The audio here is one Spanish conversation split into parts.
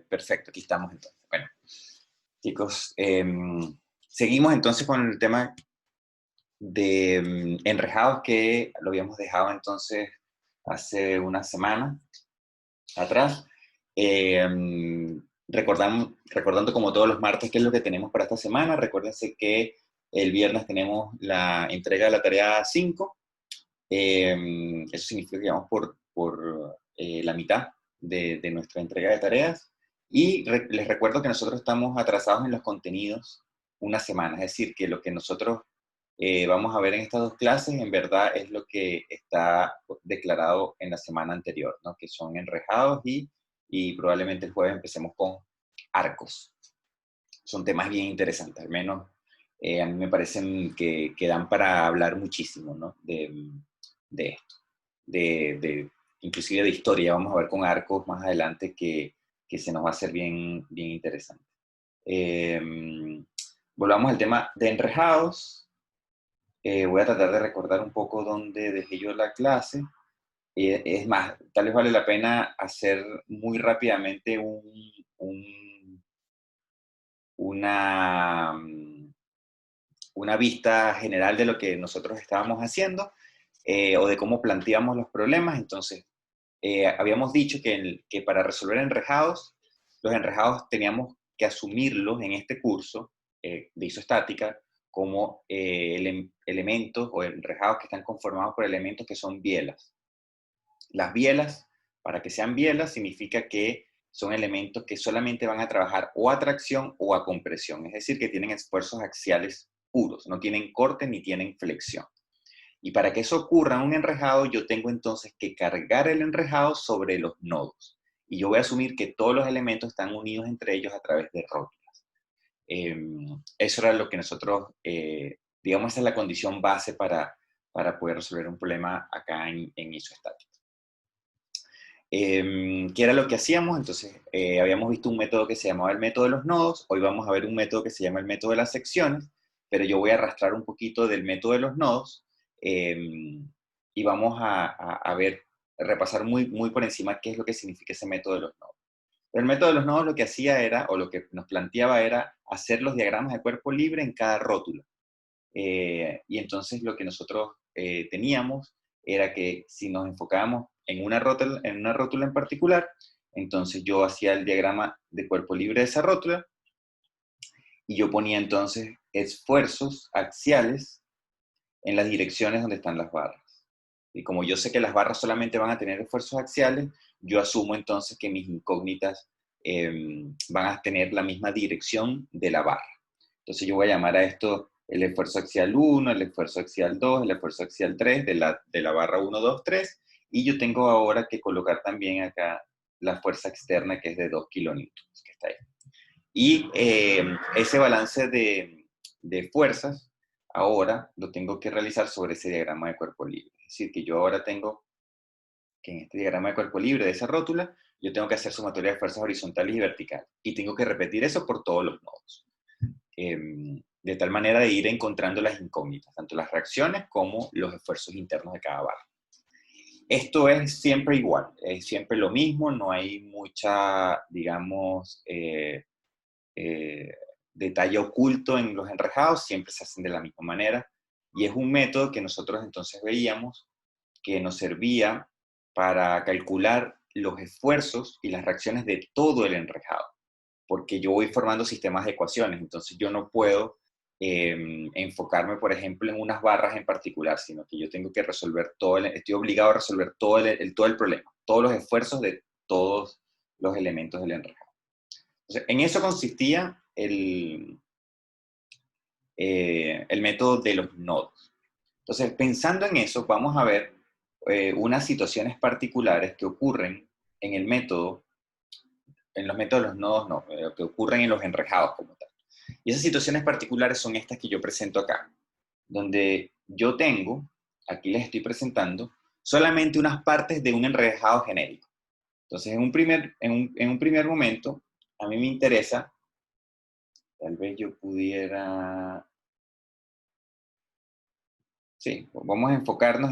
Perfecto, aquí estamos entonces. Bueno, chicos, seguimos entonces con el tema de enrejados que lo habíamos dejado entonces hace una semana atrás. Recordando como todos los martes qué es lo que tenemos para esta semana. Recuérdense que el viernes tenemos la entrega de la tarea 5. Eso significa que vamos por la mitad de nuestra entrega de tareas. Y les recuerdo que nosotros estamos atrasados en los contenidos una semana, es decir, que lo que nosotros vamos a ver en estas dos clases en verdad es lo que está declarado en la semana anterior, ¿no? Que son enrejados y probablemente el jueves empecemos con arcos. Son temas bien interesantes, al menos a mí me parecen que dan para hablar muchísimo, ¿no? De esto, inclusive de historia. Vamos a ver con arcos más adelante que se nos va a hacer bien, bien interesante. Volvamos al tema de enrejados. Voy a tratar de recordar un poco dónde dejé yo la clase. Es más, tal vez vale la pena hacer muy rápidamente una, una vista general de lo que nosotros estábamos haciendo o de cómo planteamos los problemas. Entonces, habíamos dicho que para resolver enrejados, los enrejados teníamos que asumirlos en este curso de isostática como elementos o enrejados que están conformados por elementos que son bielas. Las bielas, para que sean bielas, significa que son elementos que solamente van a trabajar o a tracción o a compresión, es decir, que tienen esfuerzos axiales puros, no tienen corte ni tienen flexión. Y para que eso ocurra en un enrejado, yo tengo entonces que cargar el enrejado sobre los nodos. Y yo voy a asumir que todos los elementos están unidos entre ellos a través de rótulas. Eso era lo que nosotros, digamos, esa es la condición base para poder resolver un problema acá en isoestática. ¿Qué era lo que hacíamos? Entonces, habíamos visto un método que se llamaba el método de los nodos. Hoy vamos a ver un método que se llama el método de las secciones, pero yo voy a arrastrar un poquito del método de los nodos y vamos a ver, repasar muy, muy por encima qué es lo que significa ese método de los nodos. Pero el método de los nodos lo que hacía era, o lo que nos planteaba era hacer los diagramas de cuerpo libre en cada rótulo. Y entonces lo que nosotros teníamos era que si nos enfocábamos en una rótula en particular, entonces yo hacía el diagrama de cuerpo libre de esa rótula y yo ponía entonces esfuerzos axiales en las direcciones donde están las barras. Y como yo sé que las barras solamente van a tener esfuerzos axiales, yo asumo entonces que mis incógnitas van a tener la misma dirección de la barra. Entonces yo voy a llamar a esto el esfuerzo axial 1, el esfuerzo axial 2, el esfuerzo axial 3 de la barra 1, 2, 3. Y yo tengo ahora que colocar también acá la fuerza externa que es de 2 kilonewtons, que está ahí. Y ese balance de fuerzas ahora lo tengo que realizar sobre ese diagrama de cuerpo libre. Es decir, que yo ahora tengo que en este diagrama de cuerpo libre de esa rótula, yo tengo que hacer sumatoria de fuerzas horizontales y verticales. Y tengo que repetir eso por todos los nodos. De tal manera de ir encontrando las incógnitas, tanto las reacciones como los esfuerzos internos de cada barra. Esto es siempre igual, es siempre lo mismo, no hay mucha, digamos, detalle oculto en los enrejados, siempre se hacen de la misma manera. Y es un método que nosotros entonces veíamos que nos servía para calcular los esfuerzos y las reacciones de todo el enrejado, porque yo voy formando sistemas de ecuaciones, entonces yo no puedo enfocarme, por ejemplo, en unas barras en particular, sino que yo tengo que resolver estoy obligado a resolver todo el problema, todos los esfuerzos de todos los elementos del enrejado. Entonces, en eso consistía el método de los nodos. Entonces, pensando en eso, vamos a ver unas situaciones particulares que ocurren en el método, en los métodos de los nodos no, que ocurren en los enrejados como tal. Y esas situaciones particulares son estas que yo presento acá, donde yo tengo, aquí les estoy presentando, solamente unas partes de un enrejado genérico. Entonces, en un primer momento, a mí me interesa, tal vez yo pudiera, sí, vamos a enfocarnos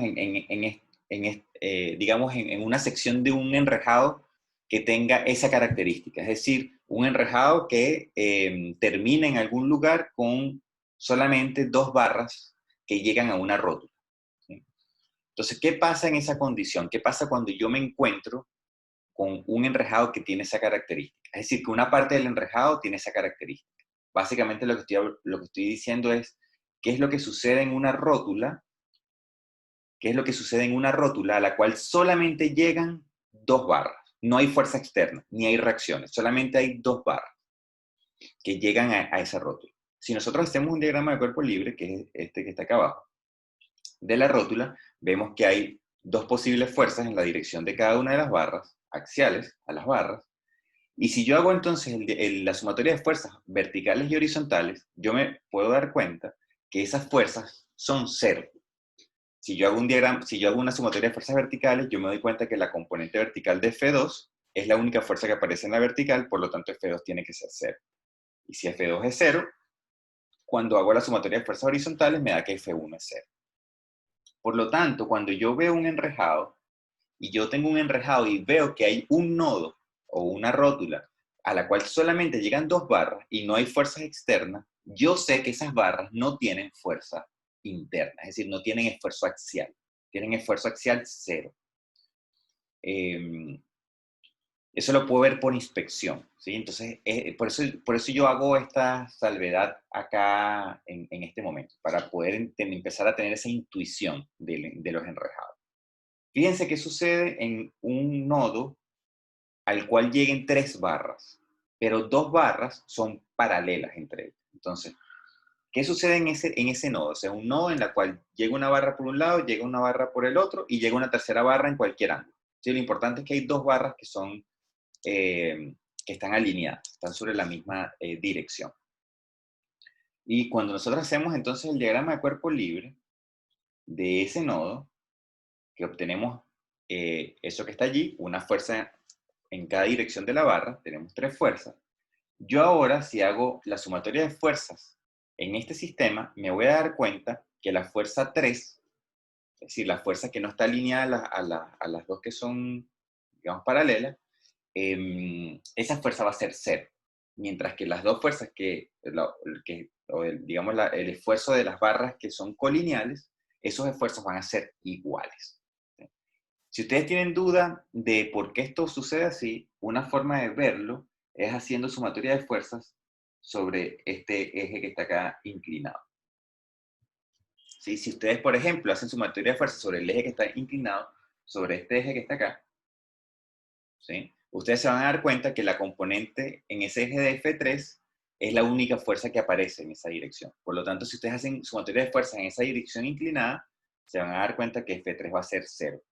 digamos, en una sección de un enrejado que tenga esa característica, es decir, un enrejado que termine en algún lugar con solamente 2 barras que llegan a una rótula. ¿Sí? Entonces, ¿qué pasa en esa condición? ¿Qué pasa cuando yo me encuentro con un enrejado que tiene esa característica? Es decir, que una parte del enrejado tiene esa característica. Básicamente lo que estoy diciendo es, ¿qué es lo que sucede en una rótula? ¿Qué es lo que sucede en una rótula a la cual solamente llegan 2 barras? No hay fuerza externa, ni hay reacciones, solamente hay 2 barras que llegan a esa rótula. Si nosotros hacemos un diagrama de cuerpo libre, que es este que está acá abajo, de la rótula, vemos que hay 2 posibles fuerzas en la dirección de cada una de las barras, axiales a las barras, y si yo hago entonces la sumatoria de fuerzas verticales y horizontales, yo me puedo dar cuenta que esas fuerzas son cero. Si yo hago un diagrama, si yo hago una sumatoria de fuerzas verticales, yo me doy cuenta que la componente vertical de F2 es la única fuerza que aparece en la vertical, por lo tanto F2 tiene que ser cero. Y si F2 es cero, cuando hago la sumatoria de fuerzas horizontales me da que F1 es cero. Por lo tanto, cuando yo veo un enrejado, y yo tengo un enrejado y veo que hay un nodo o una rótula a la cual solamente llegan 2 barras y no hay fuerzas externas, yo sé que esas barras no tienen fuerza interna, es decir, no tienen esfuerzo axial, tienen esfuerzo axial cero. Eso lo puedo ver por inspección, ¿sí? Entonces, por eso yo hago esta salvedad acá en este momento, para poder empezar a tener esa intuición de los enrejados. Fíjense qué sucede en un nodo al cual lleguen 3 barras, pero 2 barras son paralelas entre ellas. Entonces, ¿qué sucede en ese nodo? O sea, un nodo en el cual llega una barra por un lado, llega una barra por el otro y llega una tercera barra en cualquier ángulo. ¿Sí? Lo importante es que hay 2 barras que son que están alineadas, están sobre la misma dirección. Y cuando nosotros hacemos entonces el diagrama de cuerpo libre de ese nodo, que obtenemos eso que está allí, una fuerza en cada dirección de la barra, tenemos 3 fuerzas. Yo ahora, si hago la sumatoria de fuerzas en este sistema, me voy a dar cuenta que la fuerza 3, es decir, la fuerza que no está alineada a las dos que son, digamos, paralelas, esa fuerza va a ser cero. Mientras que las 2 fuerzas digamos, el esfuerzo de las barras que son colineales, esos esfuerzos van a ser iguales. ¿Sí? Si ustedes tienen duda de por qué esto sucede así, una forma de verlo es haciendo sumatoria de fuerzas sobre este eje que está acá inclinado. ¿Sí? Si ustedes, por ejemplo, hacen sumatoria de fuerzas sobre el eje que está inclinado, sobre este eje que está acá, ¿sí? Ustedes se van a dar cuenta que la componente en ese eje de F3 es la única fuerza que aparece en esa dirección. Por lo tanto, si ustedes hacen sumatoria de fuerzas en esa dirección inclinada, se van a dar cuenta que F3 va a ser 0.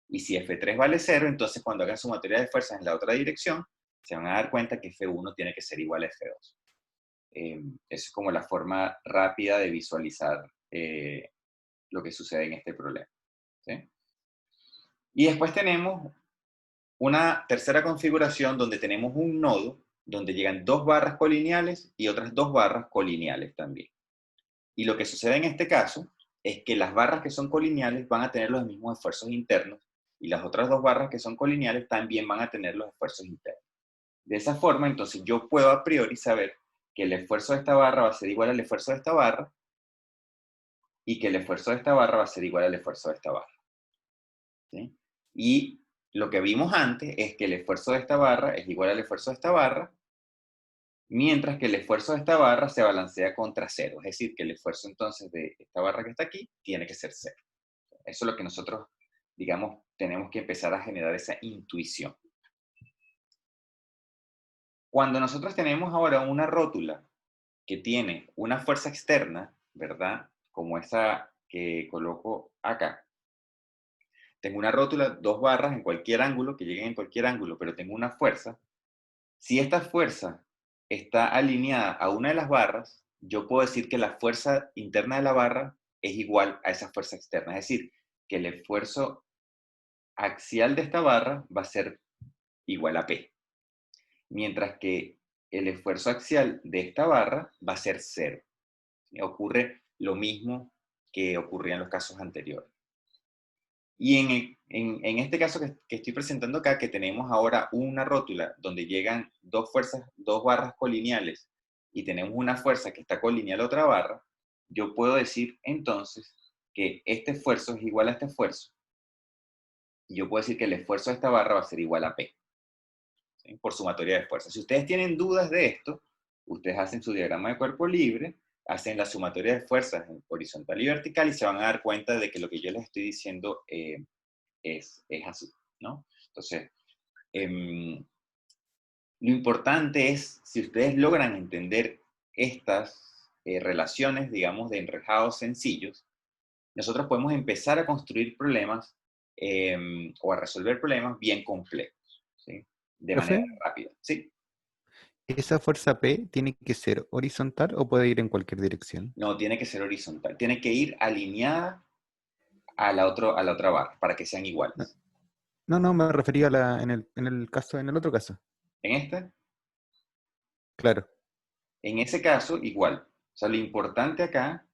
Y si F3 vale 0, entonces cuando hagan sumatoria de fuerzas en la otra dirección, se van a dar cuenta que F1 tiene que ser igual a F2. Esa es como la forma rápida de visualizar lo que sucede en este problema. ¿Sí? Y después tenemos una tercera configuración donde tenemos un nodo donde llegan 2 barras colineales y otras 2 barras colineales también. Y lo que sucede en este caso es que las barras que son colineales van a tener los mismos esfuerzos internos y las otras 2 barras que son colineales también van a tener los esfuerzos internos. De esa forma, entonces yo puedo a priori saber que el esfuerzo de esta barra va a ser igual al esfuerzo de esta barra y que el esfuerzo de esta barra va a ser igual al esfuerzo de esta barra. ¿Sí? Y lo que vimos antes es que el esfuerzo de esta barra es igual al esfuerzo de esta barra, mientras que el esfuerzo de esta barra se balancea contra 0. Es decir, que el esfuerzo entonces de esta barra que está aquí tiene que ser 0. Eso es lo que nosotros, digamos, tenemos que empezar a generar esa intuición. Cuando nosotros tenemos ahora una rótula que tiene una fuerza externa, ¿verdad? Como esa que coloco acá. Tengo una rótula, 2 barras en cualquier ángulo, que lleguen en cualquier ángulo, pero tengo una fuerza. Si esta fuerza está alineada a una de las barras, yo puedo decir que la fuerza interna de la barra es igual a esa fuerza externa. Es decir, que el esfuerzo axial de esta barra va a ser igual a P. Mientras que el esfuerzo axial de esta barra va a ser 0. Ocurre lo mismo que ocurría en los casos anteriores. Y en este caso que estoy presentando acá, que tenemos ahora una rótula donde llegan dos fuerzas, dos barras colineales, y tenemos una fuerza que está colineal a otra barra, yo puedo decir entonces que este esfuerzo es igual a este esfuerzo. Y yo puedo decir que el esfuerzo de esta barra va a ser igual a P, ¿sí? Por sumatoria de fuerzas. Si ustedes tienen dudas de esto, ustedes hacen su diagrama de cuerpo libre, hacen la sumatoria de fuerzas en horizontal y vertical y se van a dar cuenta de que lo que yo les estoy diciendo es así, ¿no? Entonces, lo importante es, si ustedes logran entender estas relaciones, digamos, de enrejados sencillos, nosotros podemos empezar a construir problemas o a resolver problemas bien complejos, ¿sí? De manera Profe, rápida, ¿sí? ¿esa fuerza P tiene que ser horizontal o puede ir en cualquier dirección? No, tiene que ser horizontal, tiene que ir alineada a la otra barra para que sean No, iguales. no, me refería a en el otro caso. En este, Claro. en ese caso, igual. O sea, lo importante acá,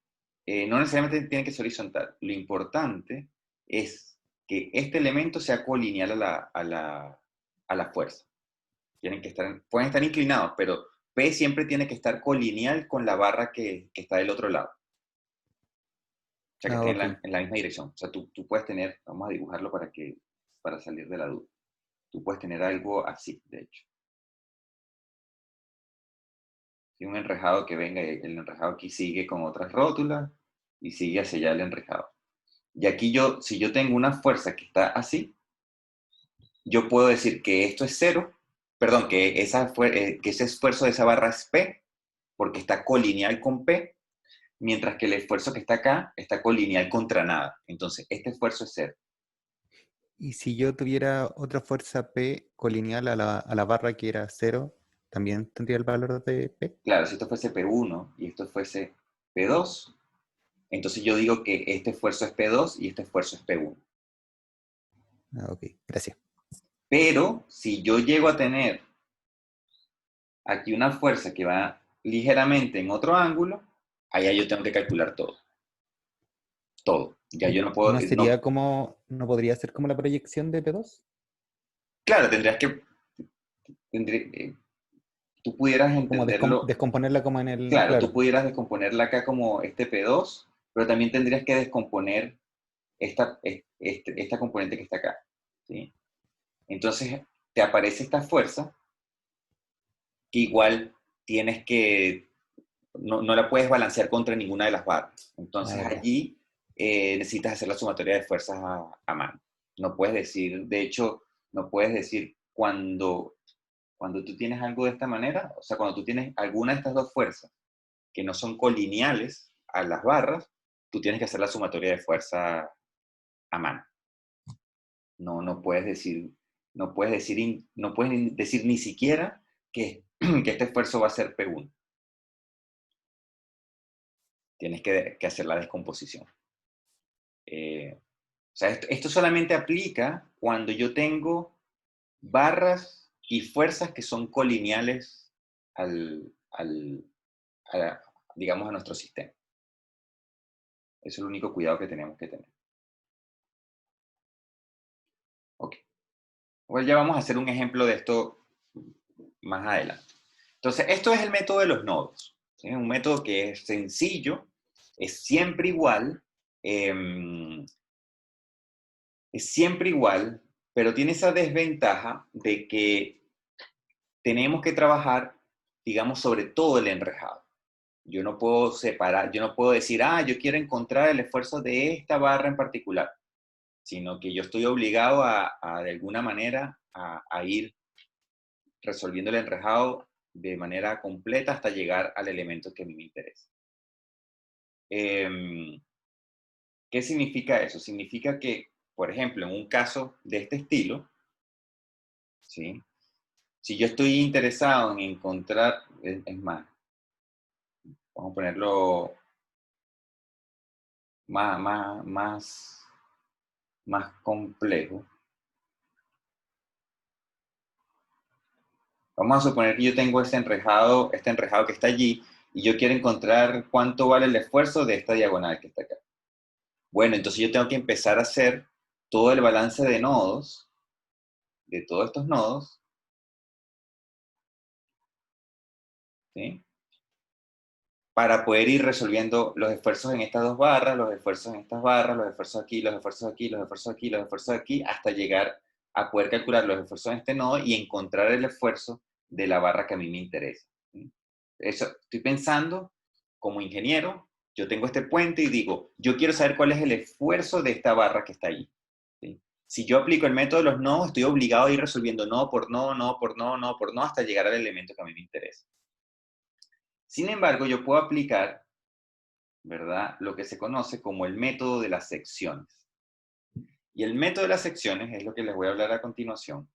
no necesariamente tiene que ser horizontal. Lo importante es que este elemento sea colineal a la fuerza. Pueden estar inclinados, pero P siempre tiene que estar colineal con la barra que está del otro lado. O sea, que Ah, esté ok. en la misma dirección. O sea, tú puedes tener, vamos a dibujarlo para salir de la duda. Tú puedes tener algo así, de hecho. Si un enrejado que venga, el enrejado aquí sigue con otras rótulas y sigue hacia allá el enrejado. Y aquí si yo tengo una fuerza que está así, yo puedo decir que esto es cero, perdón, que ese esfuerzo de esa barra es P, porque está colineal con P, mientras que el esfuerzo que está acá está colineal contra nada. Entonces, este esfuerzo es cero. Y si yo tuviera otra fuerza P colineal a la barra que era cero, ¿también tendría el valor de P? Claro, si esto fuese P1 y esto fuese P2, entonces yo digo que este esfuerzo es P2 y este esfuerzo es P1. Ah, ok, gracias. Pero si yo llego a tener aquí una fuerza que va ligeramente en otro ángulo, allá yo tengo que calcular todo. Todo. Ya ¿Y, yo no y puedo, no sería como, no podría ser como la proyección de P2? claro, tú pudieras Como entenderlo, descomponerla como en el, claro, tú claro. pudieras descomponerla acá como este P2, pero también tendrías que descomponer esta componente que está acá, ¿sí? Entonces, te aparece esta fuerza que igual tienes que, no la puedes balancear contra ninguna de las barras. Ah, Entonces, verdad. allí necesitas hacer la sumatoria de fuerzas a mano. No puedes decir, de hecho, no puedes decir cuando tú tienes algo de esta manera, o sea, cuando tú tienes alguna de estas dos fuerzas que no son colineales a las barras, tú tienes que hacer la sumatoria de fuerza a mano. No puedes decir, no puedes decir ni siquiera que este esfuerzo va a ser P1. Tienes que hacer la descomposición. O sea, esto solamente aplica cuando yo tengo barras y fuerzas que son colineales al, al, a, digamos, a nuestro sistema. Eso es el único cuidado que tenemos que tener. Ok. Bueno, ya vamos a hacer un ejemplo de esto más adelante. Entonces, esto es el método de los nodos. ¿Sí? Un método que es sencillo, es siempre igual, eh, es siempre igual, pero tiene esa desventaja de que tenemos que trabajar, digamos, sobre todo el enrejado. Yo no puedo separar, yo no puedo decir, yo quiero encontrar el esfuerzo de esta barra en particular, sino que yo estoy obligado de alguna manera a ir resolviendo el enrejado de manera completa hasta llegar al elemento que a mí me interesa. ¿Qué significa eso? Significa que, por ejemplo, en un caso de este estilo, ¿sí? Si yo estoy interesado en encontrar, es más, vamos a ponerlo más complejo. Vamos a suponer que yo tengo este enrejado que está allí, y yo quiero encontrar cuánto vale el esfuerzo de esta diagonal que está acá. Bueno, entonces yo tengo que empezar a hacer todo el balance de nodos, de todos estos nodos, ¿sí? Para poder ir resolviendo los esfuerzos en estas dos barras, los esfuerzos en estas barras, los esfuerzos aquí, los esfuerzos aquí, los esfuerzos aquí, los esfuerzos aquí, hasta llegar a poder calcular los esfuerzos en este nodo y encontrar el esfuerzo de la barra que a mí me interesa. ¿Sí? Eso, estoy pensando como ingeniero, yo tengo este puente y digo, yo quiero saber cuál es el esfuerzo de esta barra que está ahí. ¿Sí? Si yo aplico el método de los nodos, estoy obligado a ir resolviendo nodo por nodo, nodo por nodo, nodo por nodo, hasta llegar al elemento que a mí me interesa. Sin embargo, yo puedo aplicar, ¿verdad?, lo que se conoce como el método de las secciones. Y el método de las secciones es lo que les voy a hablar a continuación.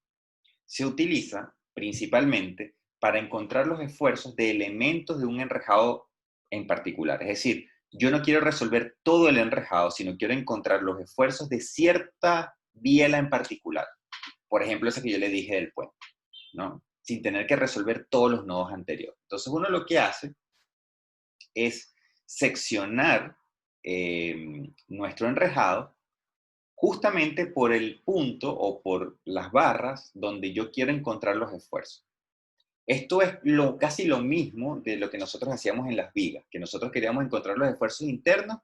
Se utiliza principalmente para encontrar los esfuerzos de elementos de un enrejado en particular. Es decir, yo no quiero resolver todo el enrejado, sino quiero encontrar los esfuerzos de cierta biela en particular. Por ejemplo, ese que yo le dije del puente, ¿no? Sin tener que resolver todos los nodos anteriores. Entonces, uno lo que hace es seccionar nuestro enrejado justamente por el punto o por las barras donde yo quiero encontrar los esfuerzos. Esto es casi lo mismo de lo que nosotros hacíamos en las vigas, que nosotros queríamos encontrar los esfuerzos internos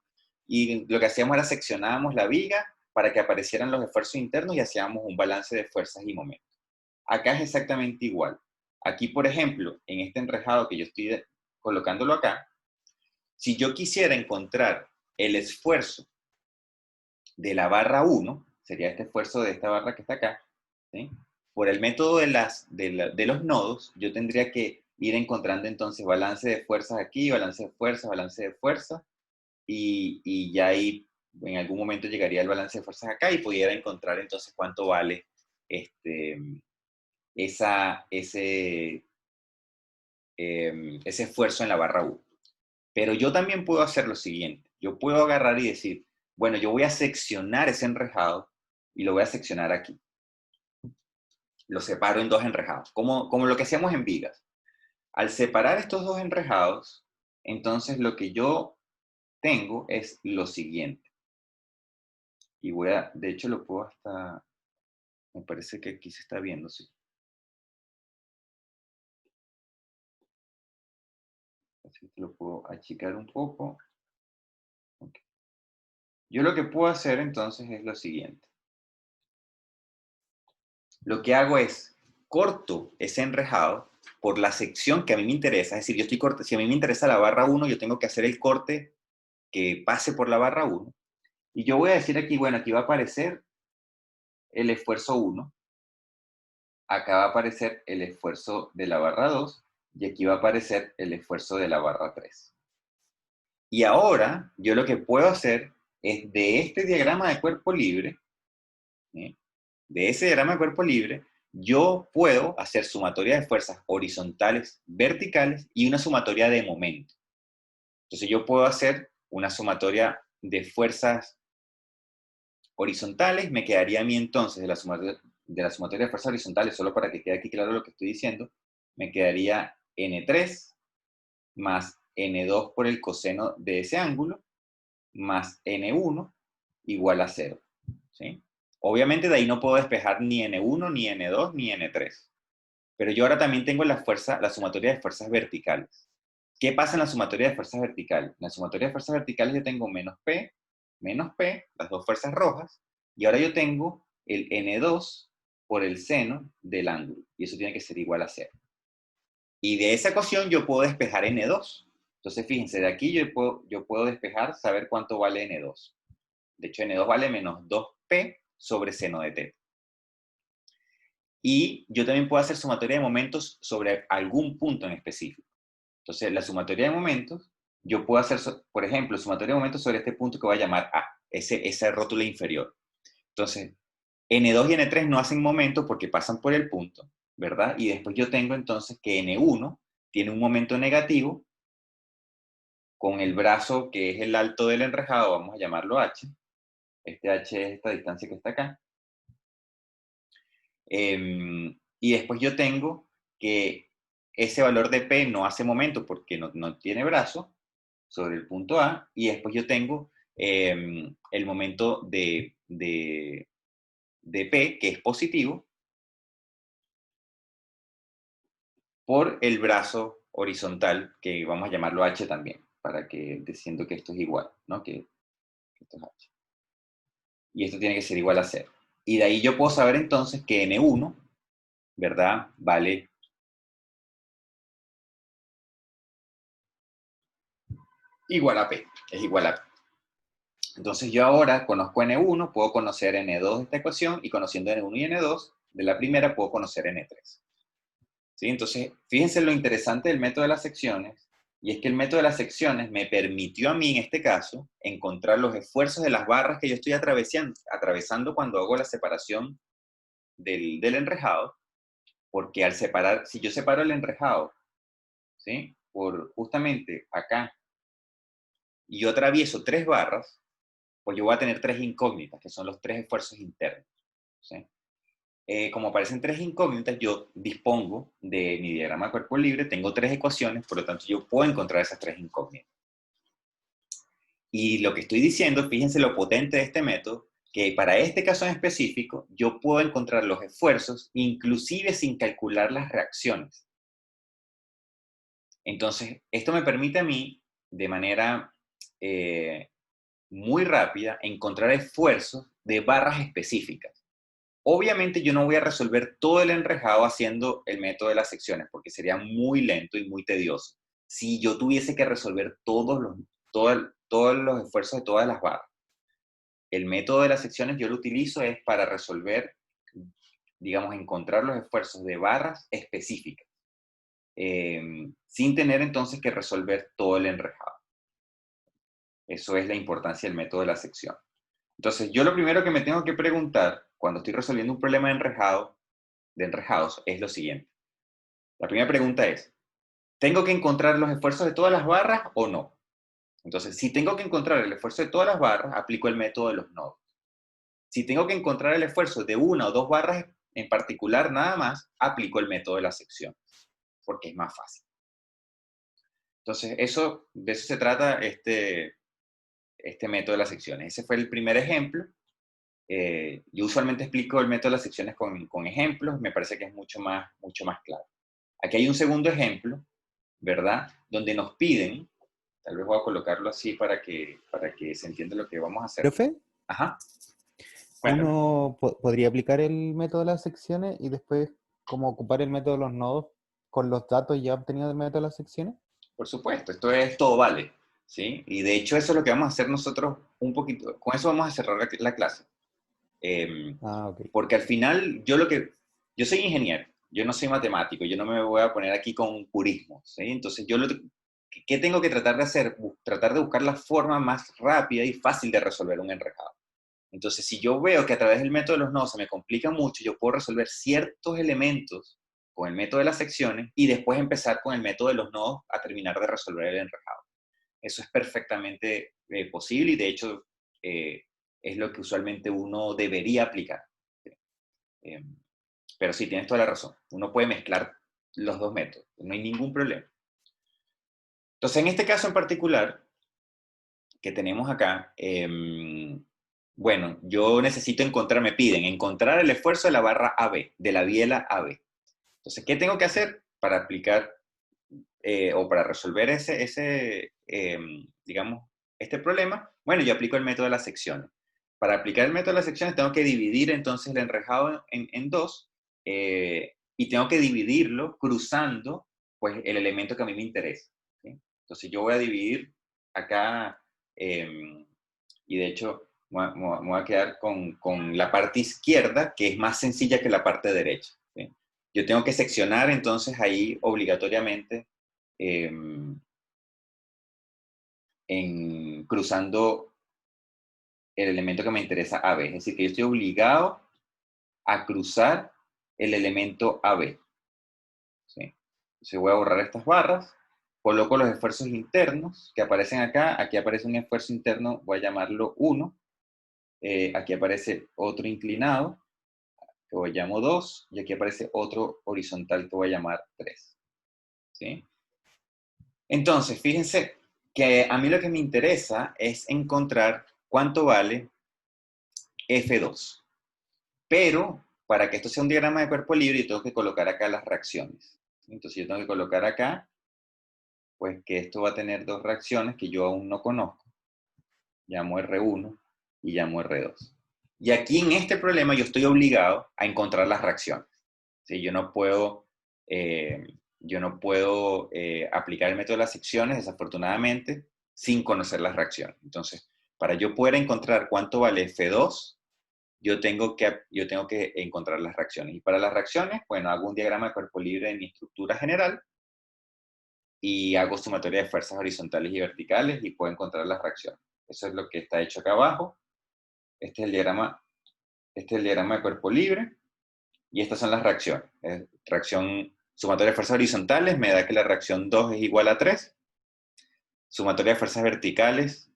y lo que hacíamos era seccionábamos la viga para que aparecieran los esfuerzos internos y hacíamos un balance de fuerzas y momentos. Acá es exactamente igual. Aquí, por ejemplo, en este enrejado que yo estoy colocándolo acá, si yo quisiera encontrar el esfuerzo de la barra 1, sería este esfuerzo de esta barra que está acá, ¿sí? Por el método de los nodos, yo tendría que ir encontrando entonces balance de fuerzas aquí, balance de fuerzas, y ya ahí en algún momento llegaría el balance de fuerzas acá y pudiera encontrar entonces cuánto vale ese esfuerzo en la barra 1. Pero yo también puedo hacer lo siguiente. Yo puedo agarrar y decir, bueno, yo voy a seccionar ese enrejado y lo voy a seccionar aquí. Lo separo en dos enrejados, como lo que hacíamos en vigas. Al separar estos dos enrejados, entonces lo que yo tengo es lo siguiente. Y de hecho lo puedo hasta, me parece que aquí se está viendo, sí. Así que lo puedo achicar un poco. Okay. Yo lo que puedo hacer entonces es lo siguiente. Lo que hago es corto ese enrejado por la sección que a mí me interesa. Es decir, si a mí me interesa la barra 1, yo tengo que hacer el corte que pase por la barra 1. Y yo voy a decir aquí, bueno, aquí va a aparecer el esfuerzo 1, acá va a aparecer el esfuerzo de la barra 2 y aquí va a aparecer el esfuerzo de la barra 3. Y ahora yo lo que puedo hacer es de este diagrama de cuerpo libre, ¿sí?, de ese diagrama de cuerpo libre, yo puedo hacer sumatoria de fuerzas horizontales, verticales y una sumatoria de momento. Entonces yo puedo hacer una sumatoria de fuerzas horizontales, me quedaría a mí entonces de la sumatoria de fuerzas horizontales, solo para que quede aquí claro lo que estoy diciendo, me quedaría N3 más N2 por el coseno de ese ángulo, más N1 igual a 0. ¿Sí? Obviamente de ahí no puedo despejar ni N1, ni N2, ni N3. Pero yo ahora también tengo la sumatoria de fuerzas verticales. ¿Qué pasa en la sumatoria de fuerzas verticales? En la sumatoria de fuerzas verticales yo tengo menos P, las dos fuerzas rojas, y ahora yo tengo el N2 por el seno del ángulo, y eso tiene que ser igual a 0. Y de esa ecuación yo puedo despejar N2. Entonces, fíjense, de aquí yo puedo despejar, saber cuánto vale N2. De hecho, N2 vale menos 2P sobre seno de θ. Y yo también puedo hacer sumatoria de momentos sobre algún punto en específico. Entonces, la sumatoria de momentos, yo puedo hacer, por ejemplo, sumatoria de momentos sobre este punto que voy a llamar A, esa rótula inferior. Entonces, N2 y N3 no hacen momento porque pasan por el punto, ¿verdad? Y después yo tengo entonces que N1 tiene un momento negativo con el brazo que es el alto del enrejado, vamos a llamarlo H. Este H es esta distancia que está acá. Y después yo tengo que ese valor de P no hace momento porque no tiene brazo sobre el punto A, y después yo tengo el momento de de P, que es positivo, por el brazo horizontal, que vamos a llamarlo H también, para que diciendo que esto es igual, ¿no? Que esto es H. Y esto tiene que ser igual a 0. Y de ahí yo puedo saber entonces que N1, ¿verdad? Vale igual a P, es igual a P. Entonces yo ahora conozco N1, puedo conocer N2 de esta ecuación, y conociendo N1 y N2 de la primera puedo conocer N3. ¿Sí? Entonces, fíjense lo interesante del método de las secciones, y es que el método de las secciones me permitió a mí, en este caso, encontrar los esfuerzos de las barras que yo estoy atravesando cuando hago la separación del enrejado, porque al separar, si yo separo el enrejado, ¿sí? Por justamente acá, y yo atravieso 3 barras, pues yo voy a tener 3 incógnitas, que son los 3 esfuerzos internos. ¿Sí? Como aparecen 3 incógnitas, yo dispongo de mi diagrama de cuerpo libre, tengo 3 ecuaciones, por lo tanto yo puedo encontrar esas 3 incógnitas. Y lo que estoy diciendo, fíjense lo potente de este método, que para este caso en específico, yo puedo encontrar los esfuerzos, inclusive sin calcular las reacciones. Entonces, esto me permite a mí, de manera muy rápida, encontrar esfuerzos de barras específicas. Obviamente yo no voy a resolver todo el enrejado haciendo el método de las secciones, porque sería muy lento y muy tedioso. Si yo tuviese que resolver todos los esfuerzos de todas las barras. El método de las secciones yo lo utilizo es para resolver, digamos, encontrar los esfuerzos de barras específicas, sin tener entonces que resolver todo el enrejado. Eso es la importancia del método de la sección. Entonces, yo lo primero que me tengo que preguntar cuando estoy resolviendo un problema de enrejados es lo siguiente. La primera pregunta es, ¿tengo que encontrar los esfuerzos de todas las barras o no? Entonces, si tengo que encontrar el esfuerzo de todas las barras, aplico el método de los nodos. Si tengo que encontrar el esfuerzo de una o dos barras en particular nada más, aplico el método de la sección, porque es más fácil. Entonces, de eso se trata este método de las secciones. Ese fue el primer ejemplo. Yo usualmente explico el método de las secciones con ejemplos, me parece que es mucho más claro. Aquí hay un segundo ejemplo, ¿verdad? Donde nos piden, tal vez voy a colocarlo así para que se entienda lo que vamos a hacer. Profe, Ajá, cuéntame. uno podría aplicar el método de las secciones y después como ocupar el método de los nodos con los datos ya obtenidos del método de las secciones. Por supuesto, esto es todo vale, ¿sí? Y de hecho eso es lo que vamos a hacer nosotros un poquito, con eso vamos a cerrar la clase. Ah, ok. Porque al final, yo soy ingeniero, yo no soy matemático, yo no me voy a poner aquí con purismo, ¿sí? Entonces ¿qué tengo que tratar de hacer? Tratar de buscar la forma más rápida y fácil de resolver un enrejado. Entonces, si yo veo que a través del método de los nodos se me complica mucho, yo puedo resolver ciertos elementos con el método de las secciones y después empezar con el método de los nodos a terminar de resolver el enrejado. Eso es perfectamente posible y de hecho es lo que usualmente uno debería aplicar. Eh, pero sí, tienes toda la razón. Uno puede mezclar los dos métodos, no hay ningún problema. Entonces, en este caso en particular que tenemos acá, bueno, yo necesito me piden encontrar el esfuerzo de la barra AB, de la biela AB. Entonces, ¿qué tengo que hacer para aplicar o para resolver digamos, este problema? Bueno, yo aplico el método de las secciones. Para aplicar el método de las secciones tengo que dividir entonces el enrejado en dos y tengo que dividirlo cruzando pues, el elemento que a mí me interesa. ¿Sí? Entonces yo voy a dividir acá y de hecho me voy a quedar con la parte izquierda que es más sencilla que la parte derecha. ¿Sí? Yo tengo que seccionar entonces ahí obligatoriamente cruzando el elemento que me interesa AB. Es decir, que yo estoy obligado a cruzar el elemento AB. ¿Sí? Entonces voy a borrar estas barras, coloco los esfuerzos internos que aparecen acá. Aquí aparece un esfuerzo interno, voy a llamarlo 1. Aquí aparece otro inclinado, que voy a llamar 2. Y aquí aparece otro horizontal que voy a llamar 3. ¿Sí? Entonces, fíjense que a mí lo que me interesa es encontrar cuánto vale F2. Pero para que esto sea un diagrama de cuerpo libre, yo tengo que colocar acá las reacciones. Entonces yo tengo que colocar acá, pues que esto va a tener dos reacciones que yo aún no conozco. Llamo R1 y llamo R2. Y aquí en este problema yo estoy obligado a encontrar las reacciones. ¿Sí? Yo no puedo aplicar el método de las secciones, desafortunadamente, sin conocer las reacciones. Entonces, para yo poder encontrar cuánto vale F2, yo tengo que encontrar las reacciones. Y para las reacciones, bueno, hago un diagrama de cuerpo libre de mi estructura general y hago sumatoria de fuerzas horizontales y verticales y puedo encontrar las reacciones. Eso es lo que está hecho acá abajo. Este es el diagrama de cuerpo libre y estas son las reacciones. Reacción sumatoria de fuerzas horizontales me da que la reacción 2 es igual a 3. Sumatoria de fuerzas verticales,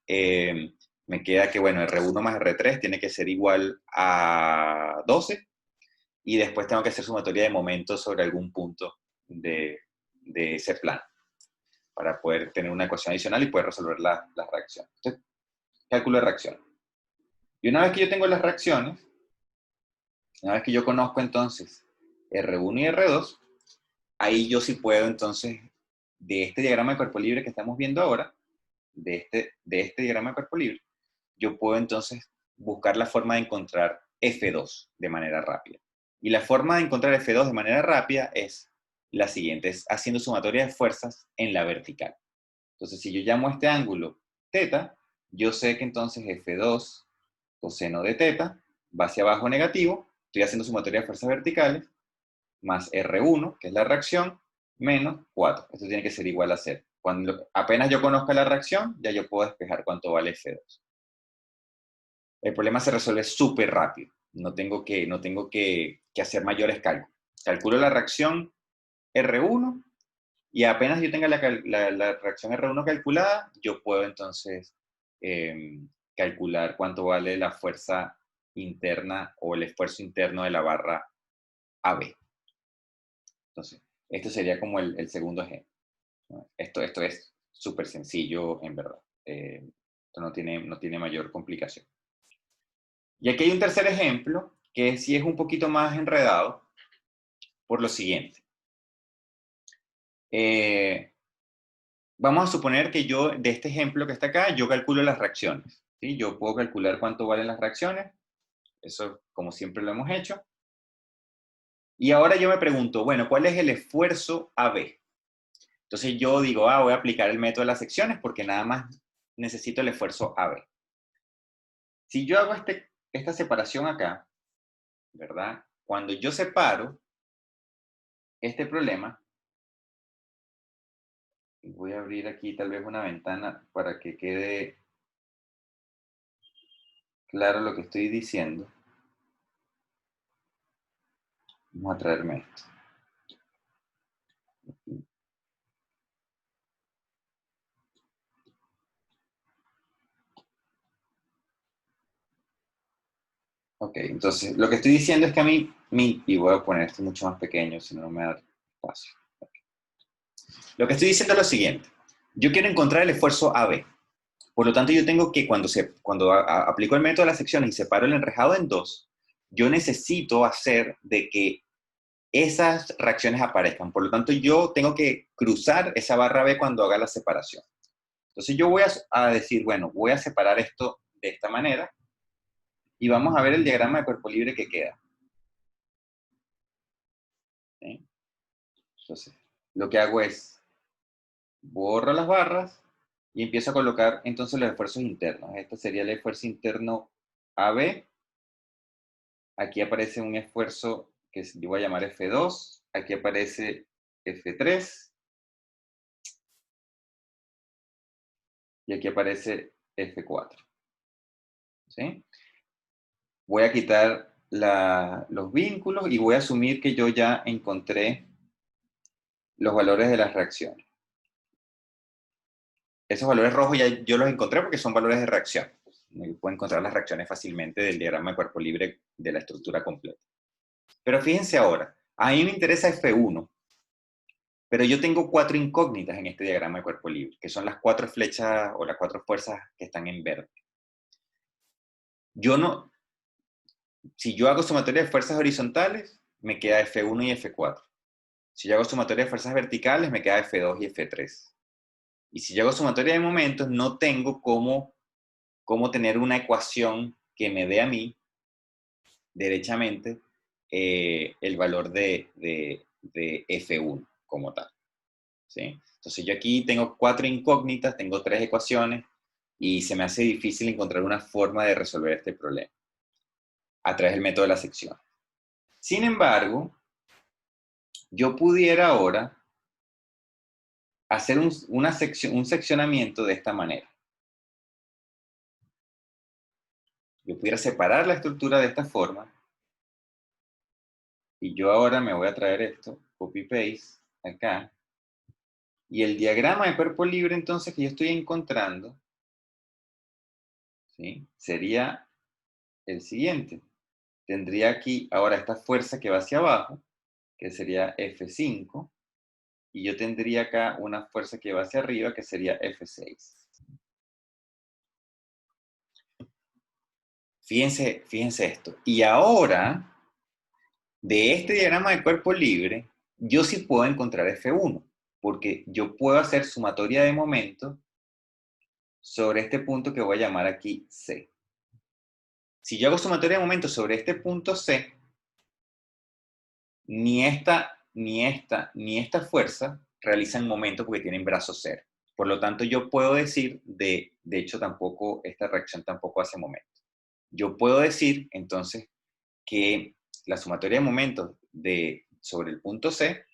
me queda que, bueno, R1 más R3 tiene que ser igual a 12. Y después tengo que hacer sumatoria de momentos sobre algún punto de ese plano para poder tener una ecuación adicional y poder resolver las reacciones. Entonces, cálculo de reacciones. Y una vez que yo tengo las reacciones, una vez que yo conozco entonces R1 y R2, ahí yo sí puedo entonces, de este diagrama de cuerpo libre que estamos viendo ahora, de este diagrama de cuerpo libre, yo puedo entonces buscar la forma de encontrar F2 de manera rápida. Y la forma de encontrar F2 de manera rápida es la siguiente, es haciendo sumatoria de fuerzas en la vertical. Entonces, si yo llamo a este ángulo θ, yo sé que entonces F2 coseno de θ va hacia abajo negativo, estoy haciendo sumatoria de fuerzas verticales, más R1, que es la reacción, menos 4. Esto tiene que ser igual a 0. Cuando apenas yo conozca la reacción, ya yo puedo despejar cuánto vale F2. El problema se resuelve súper rápido. No tengo que hacer mayores cálculos. Calculo la reacción R1 y apenas yo tenga la reacción R1 calculada, yo puedo entonces calcular cuánto vale la fuerza interna o el esfuerzo interno de la barra AB. Entonces, esto sería como el segundo ejemplo, ¿no? Esto es súper sencillo, en verdad. Esto no tiene mayor complicación. Y aquí hay un tercer ejemplo, que sí es un poquito más enredado, por lo siguiente. Vamos a suponer que yo, de este ejemplo que está acá, yo calculo las reacciones. ¿Sí? Yo puedo calcular cuánto valen las reacciones. Eso, como siempre lo hemos hecho. Y ahora yo me pregunto, bueno, ¿cuál es el esfuerzo AB? Entonces yo digo, voy a aplicar el método de las secciones porque nada más necesito el esfuerzo AB. Si yo hago esta separación acá, ¿verdad? Cuando yo separo este problema, voy a abrir aquí tal vez una ventana para que quede claro lo que estoy diciendo. Vamos a traerme esto. Ok, entonces lo que estoy diciendo es que a mí, y voy a poner esto mucho más pequeño, si no, no me da espacio. Okay. Lo que estoy diciendo es lo siguiente. Yo quiero encontrar el esfuerzo AB. Por lo tanto, yo tengo que, cuando aplico el método de las secciones y separo el enrejado en dos, yo necesito hacer de que esas reacciones aparezcan. Por lo tanto, yo tengo que cruzar esa barra B cuando haga la separación. Entonces, yo voy a decir, bueno, voy a separar esto de esta manera y vamos a ver el diagrama de cuerpo libre que queda. ¿Sí? Entonces, lo que hago es, borro las barras y empiezo a colocar entonces los esfuerzos internos. Este sería el esfuerzo interno AB. Aquí aparece un esfuerzo que yo voy a llamar F2. Aquí aparece F3. Y aquí aparece F4. ¿Sí? Voy a quitar los vínculos y voy a asumir que yo ya encontré los valores de las reacciones. Esos valores rojos ya yo los encontré porque son valores de reacción. Puedo encontrar las reacciones fácilmente del diagrama de cuerpo libre de la estructura completa. Pero fíjense ahora, a mí me interesa F1, pero yo tengo 4 incógnitas en este diagrama de cuerpo libre, que son las 4 flechas o las 4 fuerzas que están en verde. Yo no, Si yo hago sumatoria de fuerzas horizontales, me queda F1 y F4. Si yo hago sumatoria de fuerzas verticales, me queda F2 y F3. Y si yo hago sumatoria de momentos, no tengo cómo tener una ecuación que me dé a mí, derechamente, el valor de F1 como tal. ¿Sí? Entonces yo aquí tengo 4 incógnitas, tengo 3 ecuaciones, y se me hace difícil encontrar una forma de resolver este problema a través del método de la sección. Sin embargo, yo pudiera ahora hacer un seccionamiento de esta manera. Yo pudiera separar la estructura de esta forma, y yo ahora me voy a traer esto, copy-paste, acá, y el diagrama de cuerpo libre entonces que yo estoy encontrando, ¿sí?, sería el siguiente. Tendría aquí ahora esta fuerza que va hacia abajo, que sería F5, y yo tendría acá una fuerza que va hacia arriba, que sería F6. Fíjense esto. Y ahora, de este diagrama de cuerpo libre, yo sí puedo encontrar F1, porque yo puedo hacer sumatoria de momentos sobre este punto que voy a llamar aquí C. Si yo hago sumatoria de momentos sobre este punto C, ni esta fuerza realizan momento porque tienen brazo cero. Por lo tanto, yo puedo decir, de hecho, tampoco, esta reacción tampoco hace momento. Yo puedo decir, entonces, que la sumatoria de momentos sobre el punto C,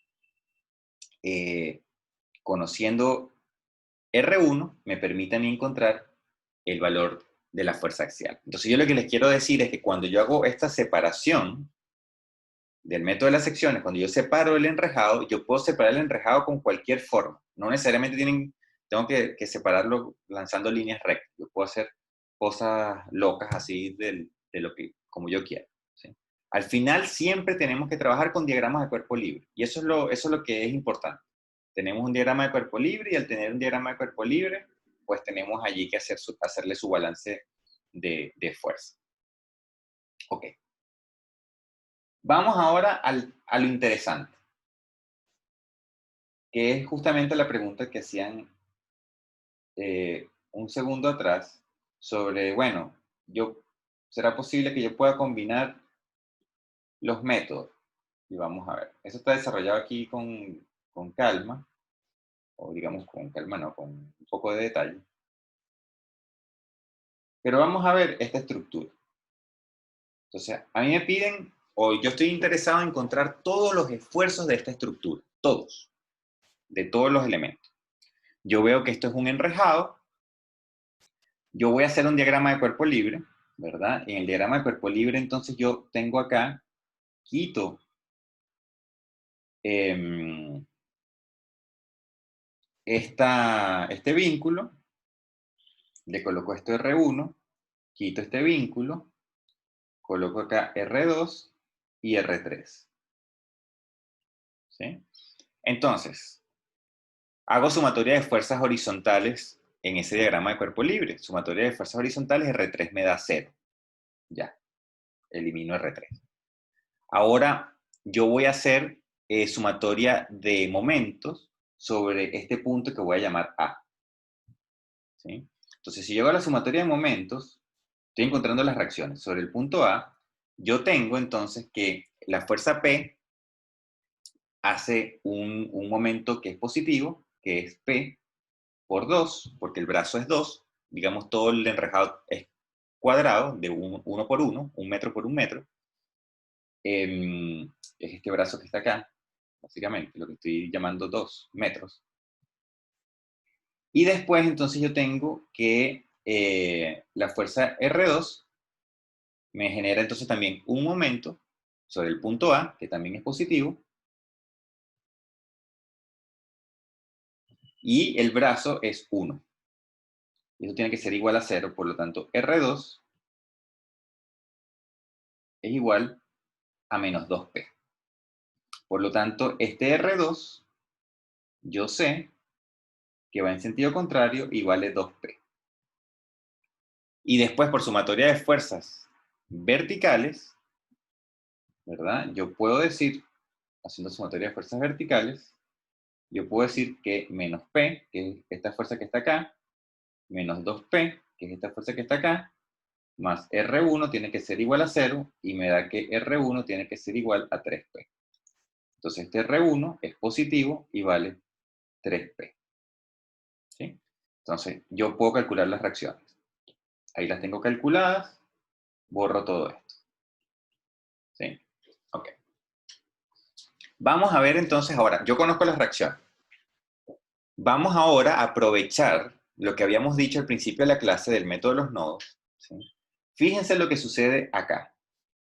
conociendo R1, me permite a mí encontrar el valor de la fuerza axial. Entonces, yo lo que les quiero decir es que cuando yo hago esta separación del método de las secciones, cuando yo separo el enrejado, yo puedo separar el enrejado con cualquier forma. No necesariamente tengo que separarlo lanzando líneas rectas. Yo puedo hacer cosas locas así de lo que, como yo quiera, ¿sí? Al final siempre tenemos que trabajar con diagramas de cuerpo libre. Y eso es lo que es importante. Tenemos un diagrama de cuerpo libre, y al tener un diagrama de cuerpo libre, pues tenemos allí que hacerle su balance de fuerza. Ok. Vamos ahora a lo interesante, que es justamente la pregunta que hacían un segundo atrás sobre, bueno, ¿será posible que yo pueda combinar los métodos? Y vamos a ver. Eso está desarrollado aquí con calma, o digamos con calma, no, con un poco de detalle. Pero vamos a ver esta estructura. Entonces, a mí me piden, o yo estoy interesado en encontrar todos los esfuerzos de esta estructura, todos, de todos los elementos. Yo veo que esto es un enrejado. Yo voy a hacer un diagrama de cuerpo libre, ¿verdad? En el diagrama de cuerpo libre, entonces yo tengo acá, quito este vínculo, le coloco esto R1, quito este vínculo, coloco acá R2 y R3. ¿Sí? Entonces, hago sumatoria de fuerzas horizontales en ese diagrama de cuerpo libre. Sumatoria de fuerzas horizontales, R3 me da 0. Ya, elimino R3. Ahora, yo voy a hacer sumatoria de momentos sobre este punto que voy a llamar A. ¿Sí? Entonces, si yo hago la sumatoria de momentos, estoy encontrando las reacciones. Sobre el punto A, yo tengo entonces que la fuerza P hace un momento que es positivo, que es P por 2, porque el brazo es 2. Digamos, todo el enrejado es cuadrado, de 1 por 1, 1 metro por 1 metro. Es este brazo que está acá, básicamente, lo que estoy llamando 2 metros. Y después, entonces, yo tengo que la fuerza R2 me genera entonces también un momento sobre el punto A, que también es positivo, y el brazo es 1. Y eso tiene que ser igual a 0, por lo tanto, R2 es igual a menos 2P. Por lo tanto, este R2, yo sé que va en sentido contrario y vale 2P. Y después, por sumatoria de fuerzas verticales, ¿verdad? Yo puedo decir, haciendo sumatoria de fuerzas verticales, yo puedo decir que menos P, que es esta fuerza que está acá, menos 2P, que es esta fuerza que está acá, más R1 tiene que ser igual a 0, y me da que R1 tiene que ser igual a 3P. Entonces este R1 es positivo y vale 3P. ¿Sí? Entonces yo puedo calcular las reacciones. Ahí las tengo calculadas, borro todo esto. ¿Sí? Ok. Vamos a ver entonces ahora, yo conozco las reacciones. Vamos ahora a aprovechar lo que habíamos dicho al principio de la clase del método de los nodos. ¿Sí? Fíjense lo que sucede acá.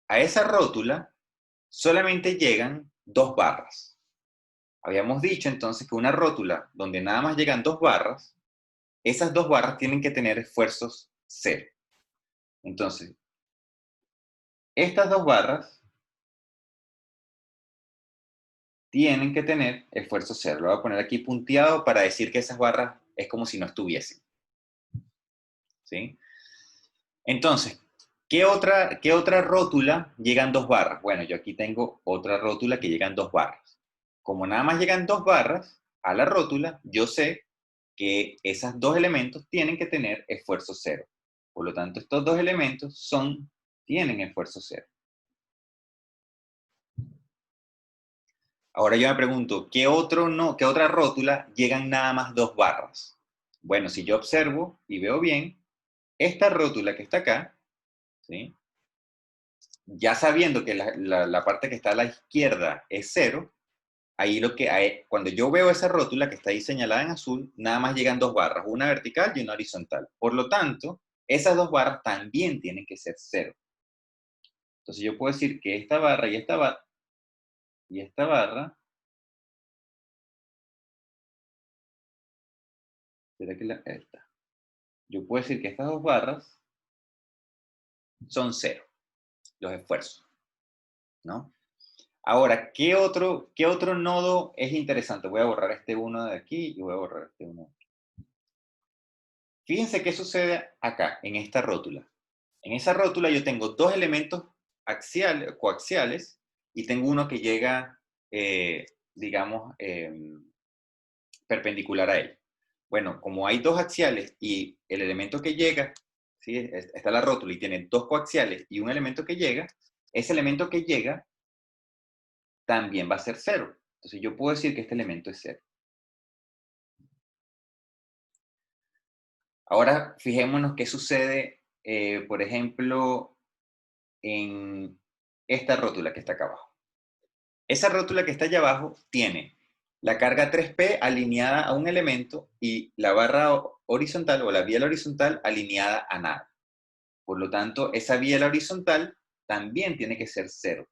A esa rótula solamente llegan 2 barras. Habíamos dicho entonces que una rótula donde nada más llegan 2 barras, esas 2 barras tienen que tener esfuerzos 0. Entonces, estas 2 barras tienen que tener esfuerzo 0. Lo voy a poner aquí punteado para decir que esas barras es como si no estuviesen. ¿Sí? Entonces, ¿qué otra rótula llegan 2 barras? Bueno, yo aquí tengo otra rótula que llegan 2 barras. Como nada más llegan 2 barras a la rótula, yo sé que esos 2 elementos tienen que tener esfuerzo 0. Por lo tanto, estos 2 elementos tienen esfuerzo 0. Ahora yo me pregunto, ¿qué otra rótula llegan nada más 2 barras? Bueno, si yo observo y veo bien, esta rótula que está acá, ¿sí? Ya sabiendo que la parte que está a la izquierda es 0, ahí cuando yo veo esa rótula que está ahí señalada en azul, nada más llegan 2 barras, una vertical y una horizontal. Por lo tanto, esas 2 barras también tienen que ser 0. Entonces yo puedo decir que esta barra y esta barra, ¿será que esta? Yo puedo decir que estas 2 barras son 0, los esfuerzos, ¿no? Ahora, ¿qué otro nodo es interesante? Voy a borrar este uno de aquí y voy a borrar este uno de aquí. Fíjense qué sucede acá, en esta rótula. En esa rótula yo tengo 2 elementos coaxiales y tengo uno que llega, digamos, perpendicular a él. Bueno, como hay 2 axiales y el elemento que llega, ¿sí? Está la rótula y tiene 2 coaxiales y un elemento que llega, ese elemento que llega también va a ser 0. Entonces yo puedo decir que este elemento es 0. Ahora fijémonos qué sucede, por ejemplo, en esta rótula que está acá abajo. Esa rótula que está allá abajo tiene la carga 3P alineada a un elemento y la barra horizontal o la biela horizontal alineada a nada. Por lo tanto, esa biela horizontal también tiene que ser 0.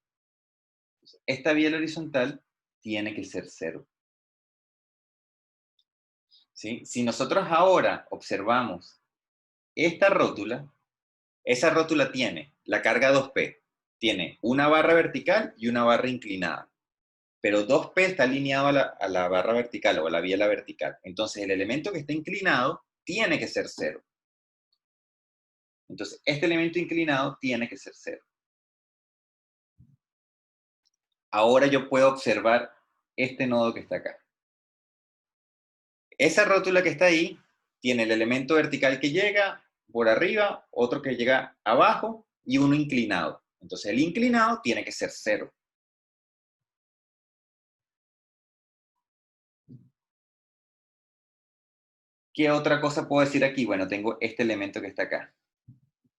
Esta biela horizontal tiene que ser 0. ¿Sí? Si nosotros ahora observamos esta rótula, esa rótula tiene la carga 2P, tiene una barra vertical y una barra inclinada. Pero 2P está alineado a la barra vertical o a la biela vertical. Entonces, el elemento que está inclinado tiene que ser 0. Entonces, este elemento inclinado tiene que ser 0. Ahora yo puedo observar este nodo que está acá. Esa rótula que está ahí tiene el elemento vertical que llega por arriba, otro que llega abajo y uno inclinado. Entonces, el inclinado tiene que ser 0. ¿Qué otra cosa puedo decir aquí? Bueno, tengo este elemento que está acá.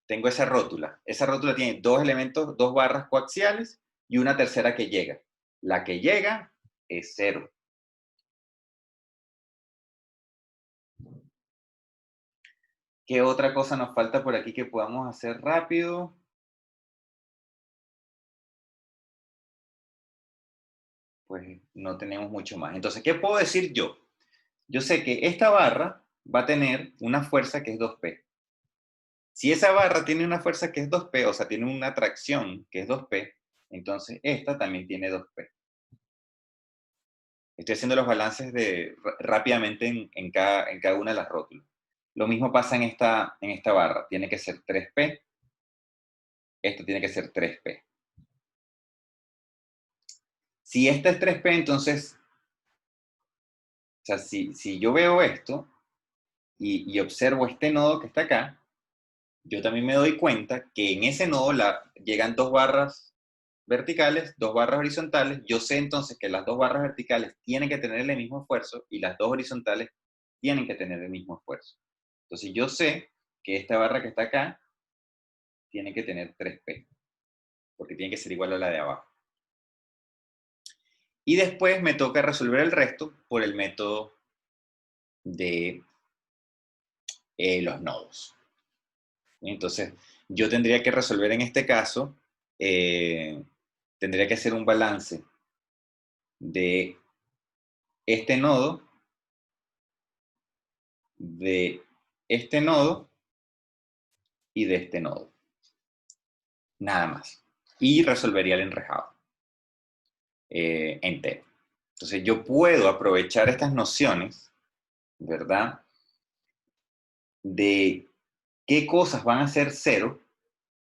Tengo esa rótula. Esa rótula tiene 2 elementos, 2 barras coaxiales y una tercera que llega. La que llega es 0. ¿Qué otra cosa nos falta por aquí que podamos hacer rápido? Pues no tenemos mucho más. Entonces, ¿qué puedo decir yo? Yo sé que esta barra va a tener una fuerza que es 2P. Si esa barra tiene una fuerza que es 2P, o sea, tiene una tracción que es 2P, entonces esta también tiene 2P. Estoy haciendo los balances rápidamente en cada una de las rótulas. Lo mismo pasa en esta barra. Tiene que ser 3P. Esto tiene que ser 3P. Si esta es 3P, entonces, o sea, si yo veo esto y observo este nodo que está acá, yo también me doy cuenta que en ese nodo llegan 2 barras verticales, 2 barras horizontales. Yo sé entonces que las 2 barras verticales tienen que tener el mismo esfuerzo y las 2 horizontales tienen que tener el mismo esfuerzo. Entonces yo sé que esta barra que está acá tiene que tener 3P, porque tiene que ser igual a la de abajo. Y después me toca resolver el resto por el método de los nodos. Entonces, yo tendría que resolver en este caso, tendría que hacer un balance de este nodo, de este nodo y de este nodo. Nada más. Y resolvería el enrejado entero. Entonces, yo puedo aprovechar estas nociones, ¿verdad? De qué cosas van a ser cero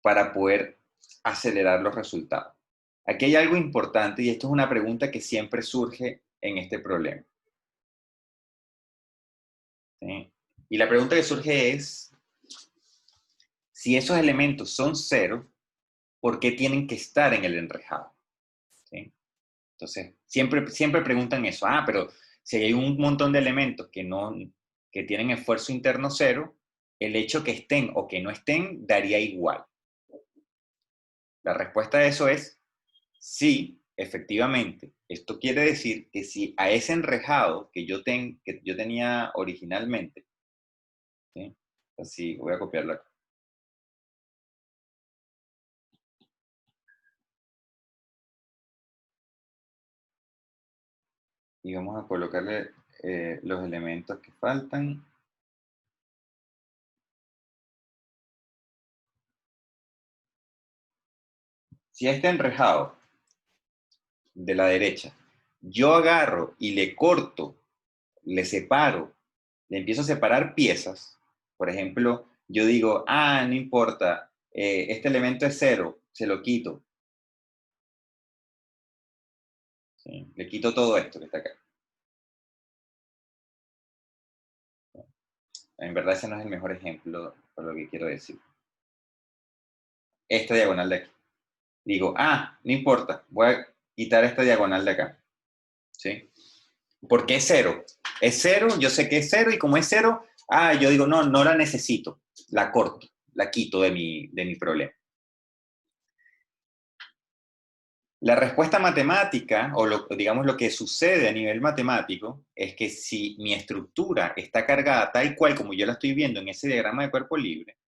para poder acelerar los resultados. Aquí hay algo importante y esto es una pregunta que siempre surge en este problema. ¿Sí? Y la pregunta que surge es, si esos elementos son cero, ¿por qué tienen que estar en el enrejado? ¿Sí? Entonces, siempre preguntan eso. Ah, pero si hay un montón de elementos que tienen esfuerzo interno cero, el hecho que estén o que no estén daría igual. La respuesta a eso es sí, efectivamente. Esto quiere decir que si a ese enrejado que yo tenía originalmente, ¿sí? Así, voy a copiarlo acá. Y vamos a colocarle los elementos que faltan. Si a este enrejado de la derecha yo agarro y le corto, le separo, le empiezo a separar piezas, por ejemplo, yo digo, ah, no importa, este elemento es cero, se lo quito. ¿Sí? Le quito todo esto que está acá. En verdad ese no es el mejor ejemplo por lo que quiero decir. Esta diagonal de aquí. Digo, ah, no importa, voy a quitar esta diagonal de acá. ¿Sí? Porque es cero. Es cero, yo sé que es cero y como es cero, yo digo, no, no la necesito. La corto, la quito de mi problema. La respuesta matemática, o digamos lo que sucede a nivel matemático, es que si mi estructura está cargada tal cual como yo la estoy viendo en ese diagrama de cuerpo libre,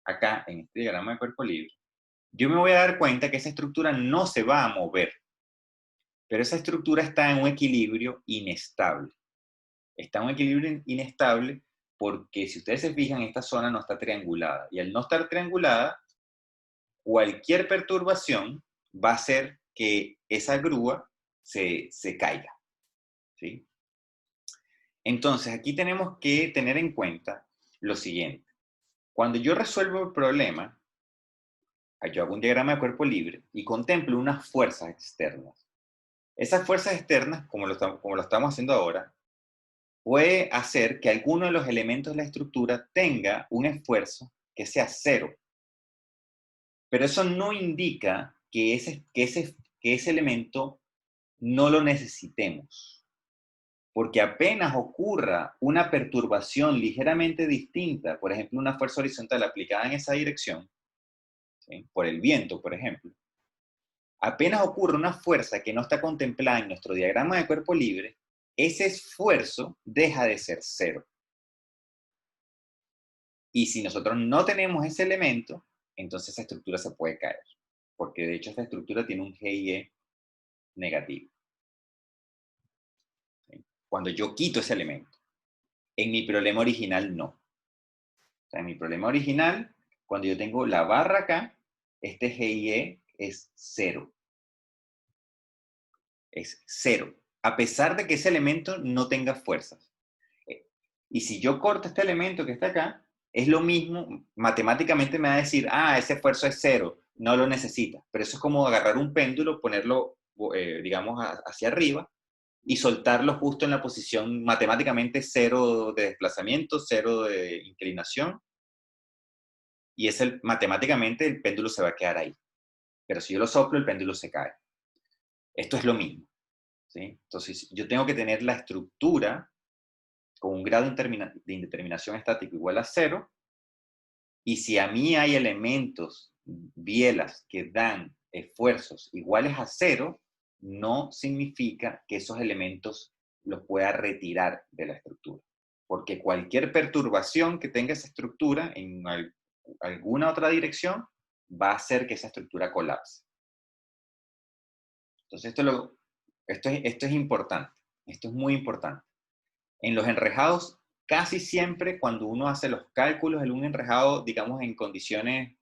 acá en este diagrama de cuerpo libre, yo me voy a dar cuenta que esa estructura no se va a mover, pero esa estructura está en un equilibrio inestable. Está en un equilibrio inestable porque si ustedes se fijan, esta zona no está triangulada. Y al no estar triangulada, cualquier perturbación va a hacer que esa grúa se caiga. ¿Sí? Entonces, aquí tenemos que tener en cuenta lo siguiente. Cuando yo resuelvo el problema, yo hago un diagrama de cuerpo libre y contemplo unas fuerzas externas. Esas fuerzas externas, como lo estamos haciendo ahora, puede hacer que alguno de los elementos de la estructura tenga un esfuerzo que sea cero. Pero eso no indica que ese elemento no lo necesitemos. Porque apenas ocurra una perturbación ligeramente distinta, por ejemplo, una fuerza horizontal aplicada en esa dirección, ¿sí? Por el viento, por ejemplo, apenas ocurre una fuerza que no está contemplada en nuestro diagrama de cuerpo libre, ese esfuerzo deja de ser cero. Y si nosotros no tenemos ese elemento, entonces esa estructura se puede caer. Porque de hecho esta estructura tiene un GIE negativo. ¿Sí? Cuando yo quito ese elemento. En mi problema original no. O sea, en mi problema original, cuando yo tengo la barra acá, este GIE es cero. Es cero. A pesar de que ese elemento no tenga fuerzas. Y si yo corto este elemento que está acá, es lo mismo, matemáticamente me va a decir, ese esfuerzo es cero, no lo necesita. Pero eso es como agarrar un péndulo, ponerlo digamos, hacia arriba, y soltarlo justo en la posición matemáticamente cero de desplazamiento, cero de inclinación, y matemáticamente el péndulo se va a quedar ahí. Pero si yo lo soplo, el péndulo se cae. Esto es lo mismo, ¿sí? Entonces, yo tengo que tener la estructura con un grado de indeterminación estático igual a cero, y si a mí hay elementos, bielas, que dan esfuerzos iguales a cero, no significa que esos elementos los pueda retirar de la estructura. Porque cualquier perturbación que tenga esa estructura en alguna otra dirección va a hacer que esa estructura colapse. Entonces, esto es importante. Esto es muy importante. En los enrejados, casi siempre cuando uno hace los cálculos de un enrejado, digamos, en condiciones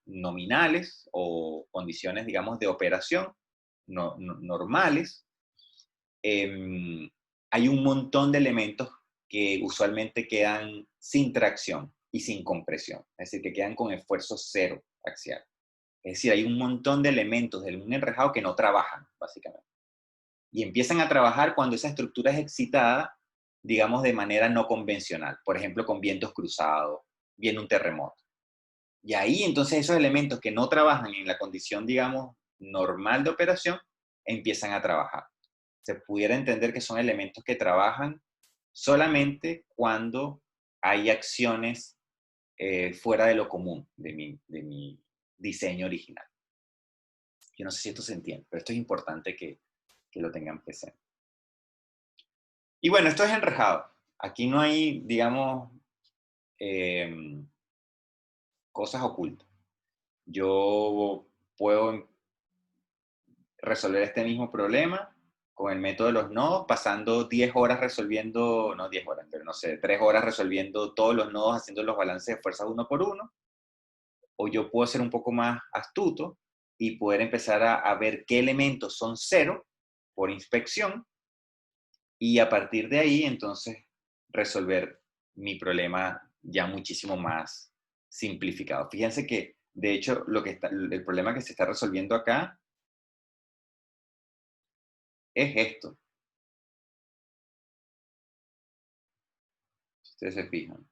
nominales o condiciones, digamos, de operación normales, hay un montón de elementos que usualmente quedan sin tracción y sin compresión, es decir, que quedan con esfuerzo cero axial. Es decir, hay un montón de elementos de un enrejado que no trabajan, básicamente. Y empiezan a trabajar cuando esa estructura es excitada, digamos, de manera no convencional. Por ejemplo, con vientos cruzados, viene un terremoto. Y ahí entonces esos elementos que no trabajan en la condición, digamos, normal de operación, empiezan a trabajar. Se pudiera entender que son elementos que trabajan solamente cuando hay acciones fuera de lo común de mi diseño original. Yo no sé si esto se entiende, pero esto es importante que lo tengan presente. Y bueno, esto es enrejado. Aquí no hay, digamos, cosas ocultas. Yo puedo resolver este mismo problema con el método de los nodos, pasando 10 horas resolviendo, no 10 horas, pero no sé, 3 horas resolviendo todos los nodos, haciendo los balances de fuerzas uno por uno. O yo puedo ser un poco más astuto y poder empezar a ver qué elementos son cero por inspección, y a partir de ahí, entonces, resolver mi problema ya muchísimo más simplificado. Fíjense que, de hecho, el problema que se está resolviendo acá es esto. Si ustedes se fijan.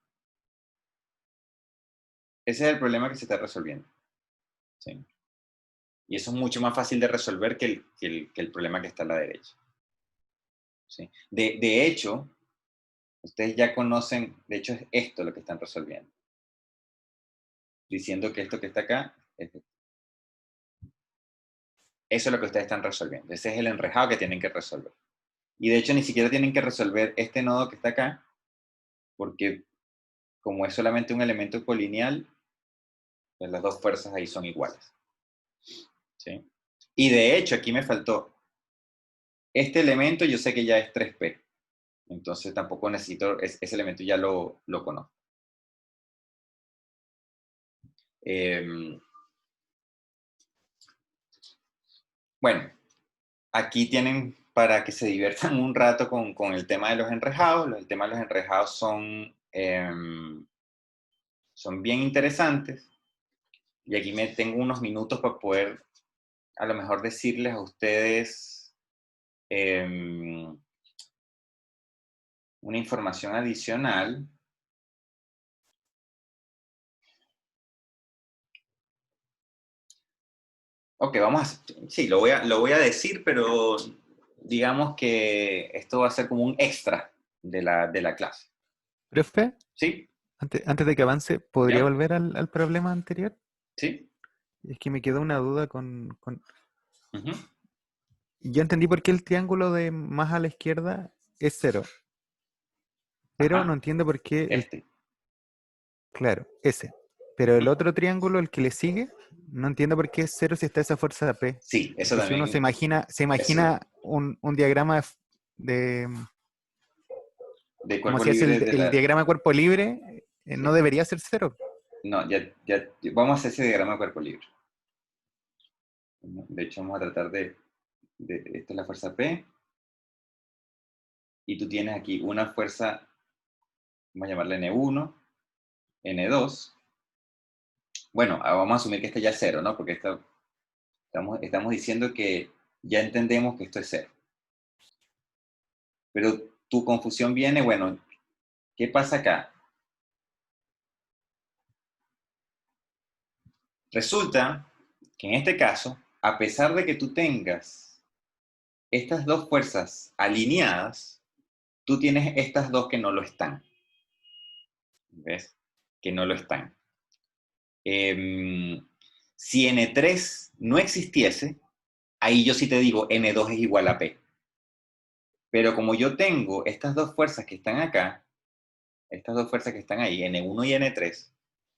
Ese es el problema que se está resolviendo. ¿Sí? Y eso es mucho más fácil de resolver que el problema que está a la derecha. ¿Sí? De hecho, ustedes ya conocen, de hecho es esto lo que están resolviendo. Diciendo que esto que está acá es esto. Eso es lo que ustedes están resolviendo. Ese es el enrejado que tienen que resolver. Y de hecho ni siquiera tienen que resolver este nodo que está acá, porque como es solamente un elemento colineal, pues las dos fuerzas ahí son iguales. ¿Sí? Y de hecho aquí me faltó. Este elemento yo sé que ya es 3P. Entonces tampoco necesito, ese elemento ya lo conozco. Bueno, aquí tienen para que se diviertan un rato con el tema de los enrejados. El tema de los enrejados son bien interesantes. Y aquí tengo unos minutos para poder a lo mejor decirles a ustedes una información adicional. Ok, sí, lo voy a decir, pero digamos que esto va a ser como un extra de la clase. Profe, ¿Sí? antes de que avance, ¿podría ¿Ya? volver al problema anterior? ¿Sí? Es que me quedó una duda con... Ujú. Yo entendí por qué el triángulo de más a la izquierda es cero, pero no Ajá, entiendo por qué este. claro, ese. Pero el Ujú. otro triángulo, el que le sigue, no entiendo por qué es cero si está esa fuerza P. Sí, eso Porque si uno también. se Eso, imagina un diagrama de de como cuerpo si hace libre el diagrama de cuerpo libre, no sí. debería ser cero. No, ya, vamos a hacer ese diagrama de cuerpo libre. De hecho, vamos a tratar esta es la fuerza P, y tú tienes aquí una fuerza, vamos a llamarla N1, N2. Bueno, vamos a asumir que esta ya es cero, ¿no? Porque estamos diciendo que Ya entendemos que esto es cero. Pero tu confusión viene, bueno, ¿qué pasa acá? Resulta que en este caso, a pesar de que tú tengas estas dos fuerzas alineadas, tú tienes estas dos que no lo están. ¿Ves? Que no lo están. Si N3 no existiese, ahí yo sí te digo N2 es igual a P. Pero como yo tengo estas dos fuerzas que están acá, estas dos fuerzas que están ahí, N1 y N3,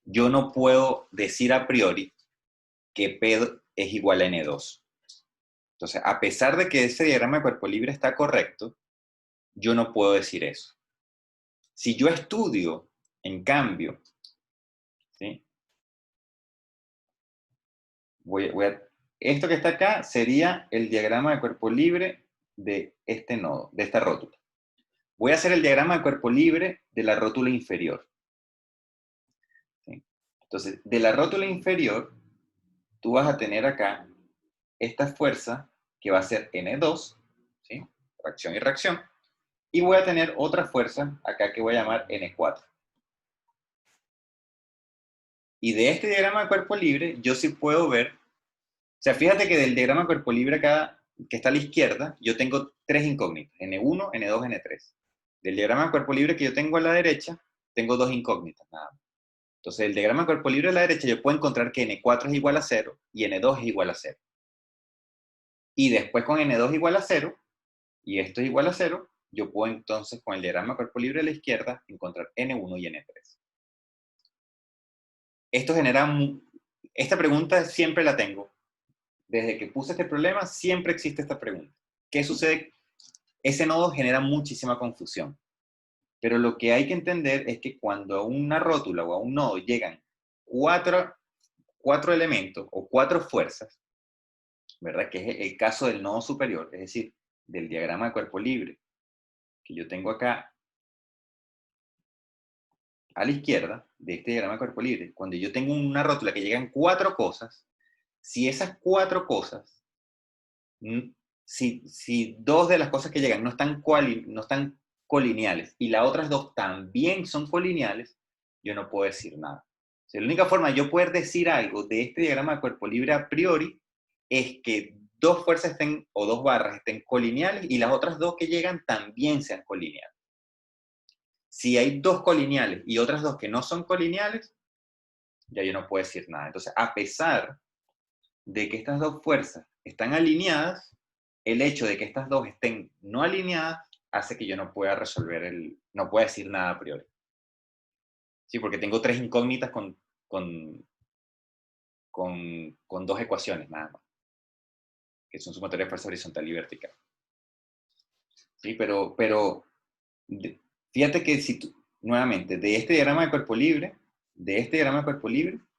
yo no puedo decir a priori que P es igual a N2. Entonces, a pesar de que ese diagrama de cuerpo libre está correcto, yo no puedo decir eso. Si yo estudio, en cambio, ¿sí? Esto que está acá sería el diagrama de cuerpo libre de este nodo, de esta rótula. Voy a hacer el diagrama de cuerpo libre de la rótula inferior. ¿Sí? Entonces, de la rótula inferior, tú vas a tener acá esta fuerza que va a ser N2, ¿sí? Reacción y reacción, y voy a tener otra fuerza acá que voy a llamar N4. Y de este diagrama de cuerpo libre, yo sí puedo ver, o sea, fíjate que del diagrama de cuerpo libre acá, que está a la izquierda, yo tengo tres incógnitas, N1, N2, N3. Del diagrama de cuerpo libre que yo tengo a la derecha, tengo dos incógnitas nada más. Entonces, el diagrama de cuerpo libre a la derecha, yo puedo encontrar que N4 es igual a 0 y N2 es igual a 0. Y después con N2 igual a 0, y esto es igual a 0, yo puedo entonces con el diagrama de cuerpo libre a la izquierda encontrar N1 y N3. Esto genera, esta pregunta siempre la tengo. Desde que puse este problema, siempre existe esta pregunta. ¿Qué sucede? Ese nodo genera muchísima confusión. Pero lo que hay que entender es que cuando a una rótula o a un nodo llegan cuatro elementos o cuatro fuerzas, ¿verdad? Que es el caso del nodo superior, es decir, del diagrama de cuerpo libre, que yo tengo acá a la izquierda de este diagrama de cuerpo libre, cuando yo tengo una rótula que llegan cuatro cosas, si esas cuatro cosas, si dos de las cosas que llegan no están colineales y las otras dos también son colineales, yo no puedo decir nada. O sea, la única forma de yo poder decir algo de este diagrama de cuerpo libre a priori es que dos fuerzas estén, o dos barras estén colineales y las otras dos que llegan también sean colineales. Si hay dos colineales y otras dos que no son colineales, ya yo no puedo decir nada. Entonces, a pesar de que estas dos fuerzas están alineadas, el hecho de que estas dos estén no alineadas hace que yo no pueda no pueda decir nada a priori. Sí, porque tengo tres incógnitas con dos ecuaciones nada más, que son sumatoria de fuerza horizontal y vertical. Sí, pero fíjate que si tú, nuevamente, de este diagrama de cuerpo libre,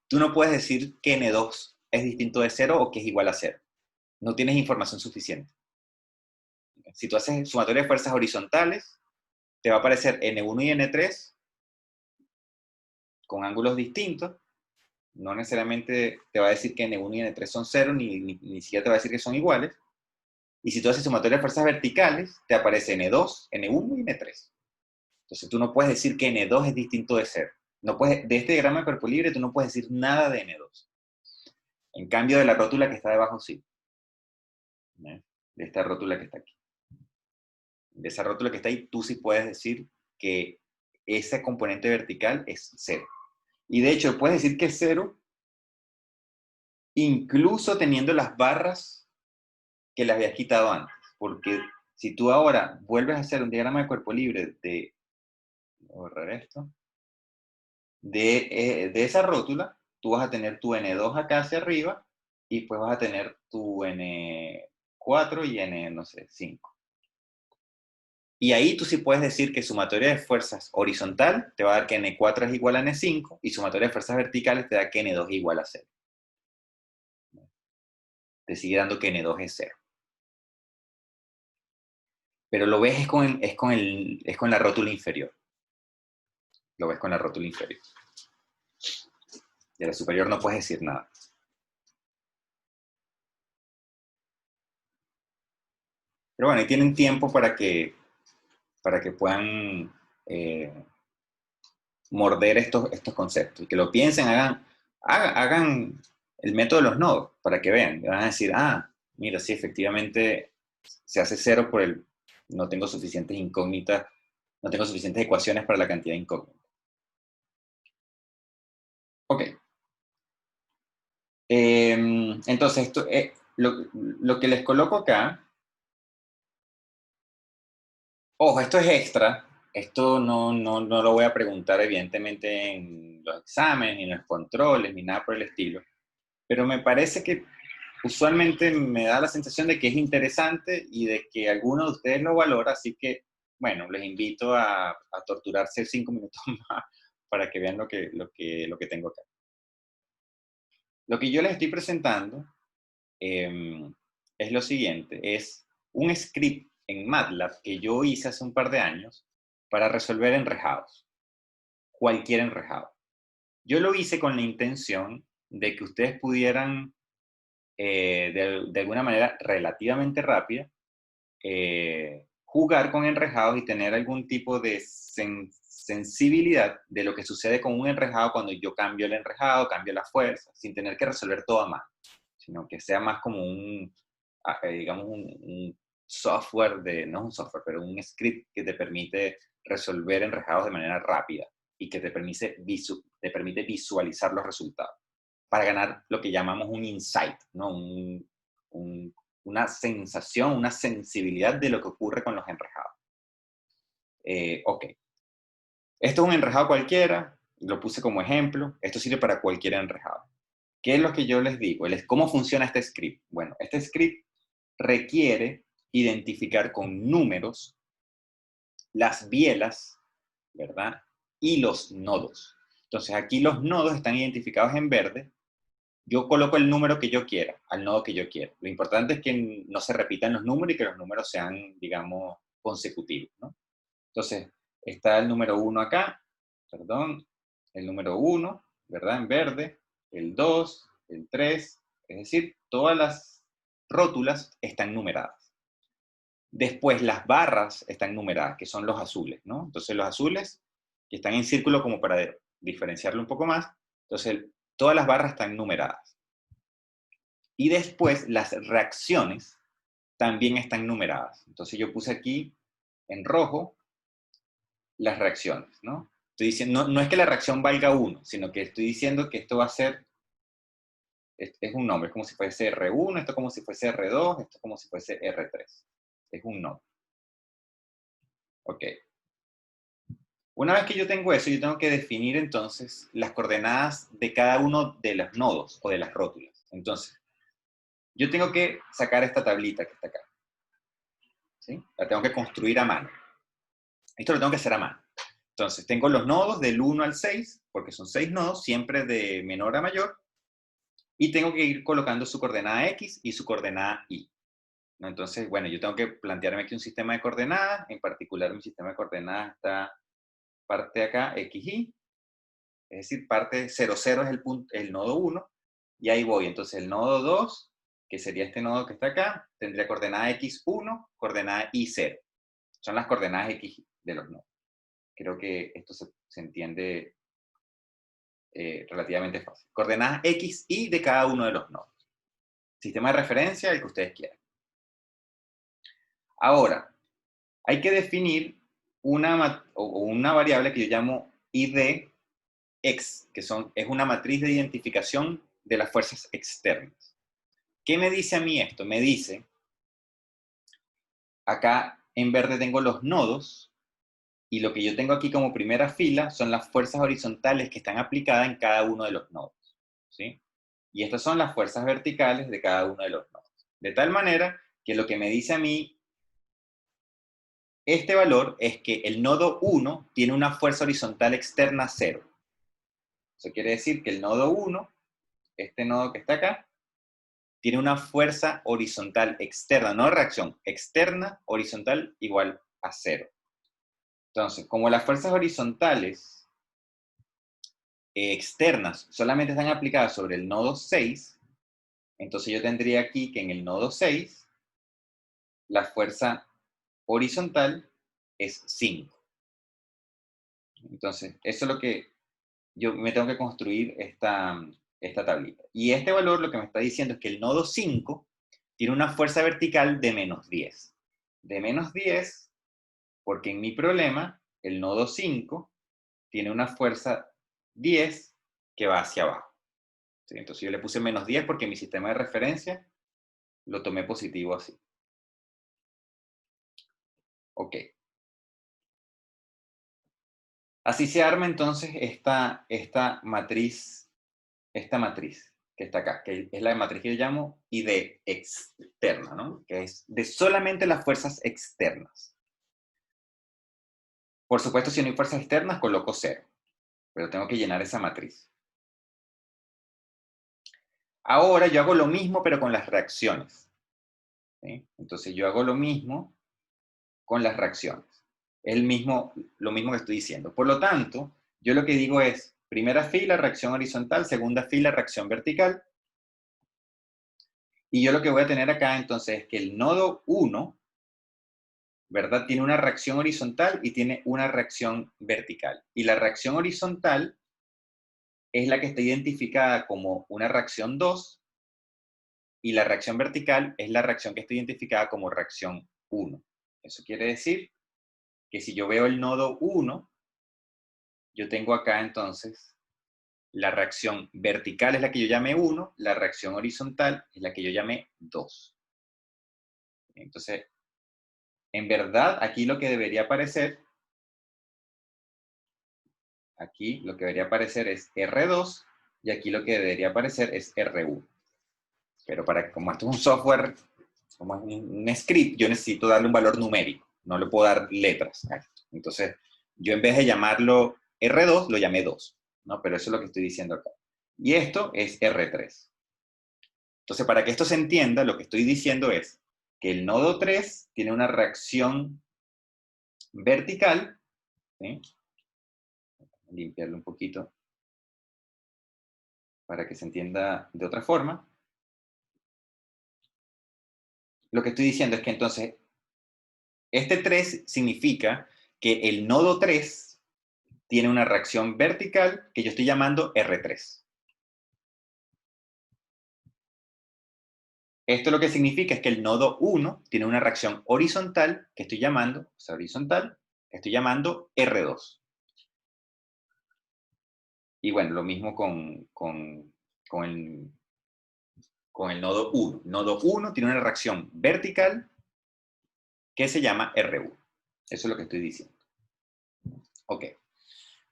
tú no puedes decir que N2 es distinto de 0 o que es igual a 0. No tienes información suficiente. Si tú haces sumatoria de fuerzas horizontales, te va a aparecer N1 y N3 con ángulos distintos. No necesariamente te va a decir que N1 y N3 son 0, ni siquiera te va a decir que son iguales. Y si tú haces sumatoria de fuerzas verticales, te aparece N2, N1 y N3. Entonces tú no puedes decir que N2 es distinto de 0. No puedes, de este diagrama de cuerpo libre tú no puedes decir nada de N2. En cambio de la rótula que está debajo sí. ¿Eh? De esta rótula que está aquí. De esa rótula que está ahí, tú sí puedes decir que ese componente vertical es 0. Y de hecho, puedes decir que es 0 incluso teniendo las barras que le habías quitado antes. Porque si tú ahora vuelves a hacer un diagrama de cuerpo libre voy a borrar esto, de esa rótula, tú vas a tener tu N2 acá hacia arriba y pues vas a tener tu N4 y N, no sé, 5. Y ahí tú sí puedes decir que sumatoria de fuerzas horizontal te va a dar que N4 es igual a N5 y sumatoria de fuerzas verticales te da que N2 es igual a 0. Te sigue dando que N2 es 0. Pero lo ves es con la rótula inferior. Lo ves con la rótula inferior. De la superior no puedes decir nada. Pero bueno, ahí tienen tiempo para que puedan morder estos conceptos y que lo piensen, hagan el método de los nodos para que vean. Van a decir, ah, mira, sí, efectivamente se hace cero por el, no tengo suficientes incógnitas, no tengo suficientes ecuaciones para la cantidad de incógnitas. Ok. Entonces, esto, lo que les coloco acá, ojo, esto es extra, esto no lo voy a preguntar evidentemente en los exámenes, ni en los controles, ni nada por el estilo, pero me parece que usualmente me da la sensación de que es interesante y de que alguno de ustedes lo valora, así que, bueno, les invito a torturarse 5 minutos más para que vean lo que tengo acá. Lo que yo les estoy presentando es lo siguiente, es un script en MATLAB que yo hice hace un par de años para resolver enrejados, cualquier enrejado. Yo lo hice con la intención de que ustedes pudieran, de alguna manera relativamente rápida, jugar con enrejados y tener algún tipo de sensibilidad de lo que sucede con un enrejado cuando yo cambio el enrejado, cambio la fuerza, sin tener que resolver todo a mano, sino que sea más como digamos, un software no un software, pero un script que te permite resolver enrejados de manera rápida y que te permite visualizar los resultados para ganar lo que llamamos un insight, ¿no? Una sensación, una sensibilidad de lo que ocurre con los enrejados. Ok, esto es un enrejado cualquiera, lo puse como ejemplo, esto sirve para cualquier enrejado. ¿Qué es lo que yo les digo? ¿Cómo funciona este script? Bueno, este script requiere identificar con números las bielas, ¿verdad? Y los nodos. Entonces aquí los nodos están identificados en verde. Yo coloco el número que yo quiera, al nodo que yo quiera. Lo importante es que no se repitan los números y que los números sean, digamos, consecutivos, ¿no? Entonces, está el número 1 acá, perdón, el número 1, ¿verdad? En verde, el 2, el 3, es decir, todas las rótulas están numeradas. Después las barras están numeradas, que son los azules, ¿no? Entonces los azules, que están en círculo como para diferenciarlo un poco más, entonces todas las barras están numeradas. Y después las reacciones también están numeradas. Entonces yo puse aquí en rojo las reacciones, ¿no? Estoy diciendo, no es que la reacción valga 1, sino que estoy diciendo que esto va a ser, es un nombre, es como si fuese R1, esto como si fuese R2, esto como si fuese R3. Es un nombre. Ok. Una vez que yo tengo eso, yo tengo que definir entonces las coordenadas de cada uno de los nodos o de las rótulas. Entonces, yo tengo que sacar esta tablita que está acá. ¿Sí? La tengo que construir a mano. Esto lo tengo que hacer a mano. Entonces, tengo los nodos del 1 al 6, porque son 6 nodos, siempre de menor a mayor, y tengo que ir colocando su coordenada X y su coordenada Y. ¿No? Entonces, bueno, yo tengo que plantearme aquí un sistema de coordenadas, en particular mi sistema de coordenadas está parte de acá, X, Y, es decir, parte 0, 0 es el nodo 1, y ahí voy. Entonces, el nodo 2, que sería este nodo que está acá, tendría coordenada X1, coordenada Y0. Son las coordenadas X de los nodos. Creo que esto se entiende relativamente fácil. Coordenadas X, Y de cada uno de los nodos. Sistema de referencia, el que ustedes quieran. Ahora, hay que definir una variable que yo llamo IDX, que es una matriz de identificación de las fuerzas externas. ¿Qué me dice a mí esto? Me dice, acá en verde tengo los nodos, y lo que yo tengo aquí como primera fila son las fuerzas horizontales que están aplicadas en cada uno de los nodos, ¿sí? Y estas son las fuerzas verticales de cada uno de los nodos. De tal manera que lo que me dice a mí este valor es que el nodo 1 tiene una fuerza horizontal externa 0. Eso quiere decir que el nodo 1, este nodo que está acá, tiene una fuerza horizontal externa, no reacción, externa horizontal igual a 0. Entonces, como las fuerzas horizontales externas solamente están aplicadas sobre el nodo 6, entonces yo tendría aquí que en el nodo 6 la fuerza horizontal es 5. Entonces, eso es lo que yo me tengo que construir esta tablita. Y este valor lo que me está diciendo es que el nodo 5 tiene una fuerza vertical de menos 10. De menos 10, porque en mi problema, el nodo 5 tiene una fuerza 10 que va hacia abajo. ¿Sí? Entonces yo le puse menos 10 porque mi sistema de referencia lo tomé positivo así. Ok. Así se arma entonces esta matriz que está acá, que es la matriz que yo llamo ID externa, ¿no? Que es de solamente las fuerzas externas. Por supuesto, si no hay fuerzas externas, coloco 0, pero tengo que llenar esa matriz. Ahora yo hago lo mismo, pero con las reacciones. ¿Sí? Entonces yo hago lo mismo con las reacciones. Es lo mismo que estoy diciendo. Por lo tanto, yo lo que digo es, primera fila, reacción horizontal, segunda fila, reacción vertical. Y yo lo que voy a tener acá entonces es que el nodo 1, ¿verdad? Tiene una reacción horizontal y tiene una reacción vertical. Y la reacción horizontal es la que está identificada como una reacción 2 y la reacción vertical es la reacción que está identificada como reacción 1. Eso quiere decir que si yo veo el nodo 1, yo tengo acá entonces la reacción vertical es la que yo llamé 1, la reacción horizontal es la que yo llamé 2. Entonces, en verdad, aquí lo que debería aparecer, aquí lo que debería aparecer es R2 y aquí lo que debería aparecer es R1. Pero como esto es un software, como es un script, yo necesito darle un valor numérico, no le puedo dar letras. Entonces, yo en vez de llamarlo R2, lo llamé 2, ¿no? Pero eso es lo que estoy diciendo acá. Y esto es R3. Entonces, para que esto se entienda, lo que estoy diciendo es que el nodo 3 tiene una reacción vertical, ¿sí? Limpiarlo un poquito para que se entienda de otra forma. Lo que estoy diciendo es que entonces, este 3 significa que el nodo 3 tiene una reacción vertical que yo estoy llamando R3. Esto lo que significa es que el nodo 1 tiene una reacción horizontal que estoy llamando, o sea, horizontal, que estoy llamando R2. Y bueno, lo mismo con el nodo 1. Nodo 1 tiene una reacción vertical que se llama R1. Eso es lo que estoy diciendo. Ok.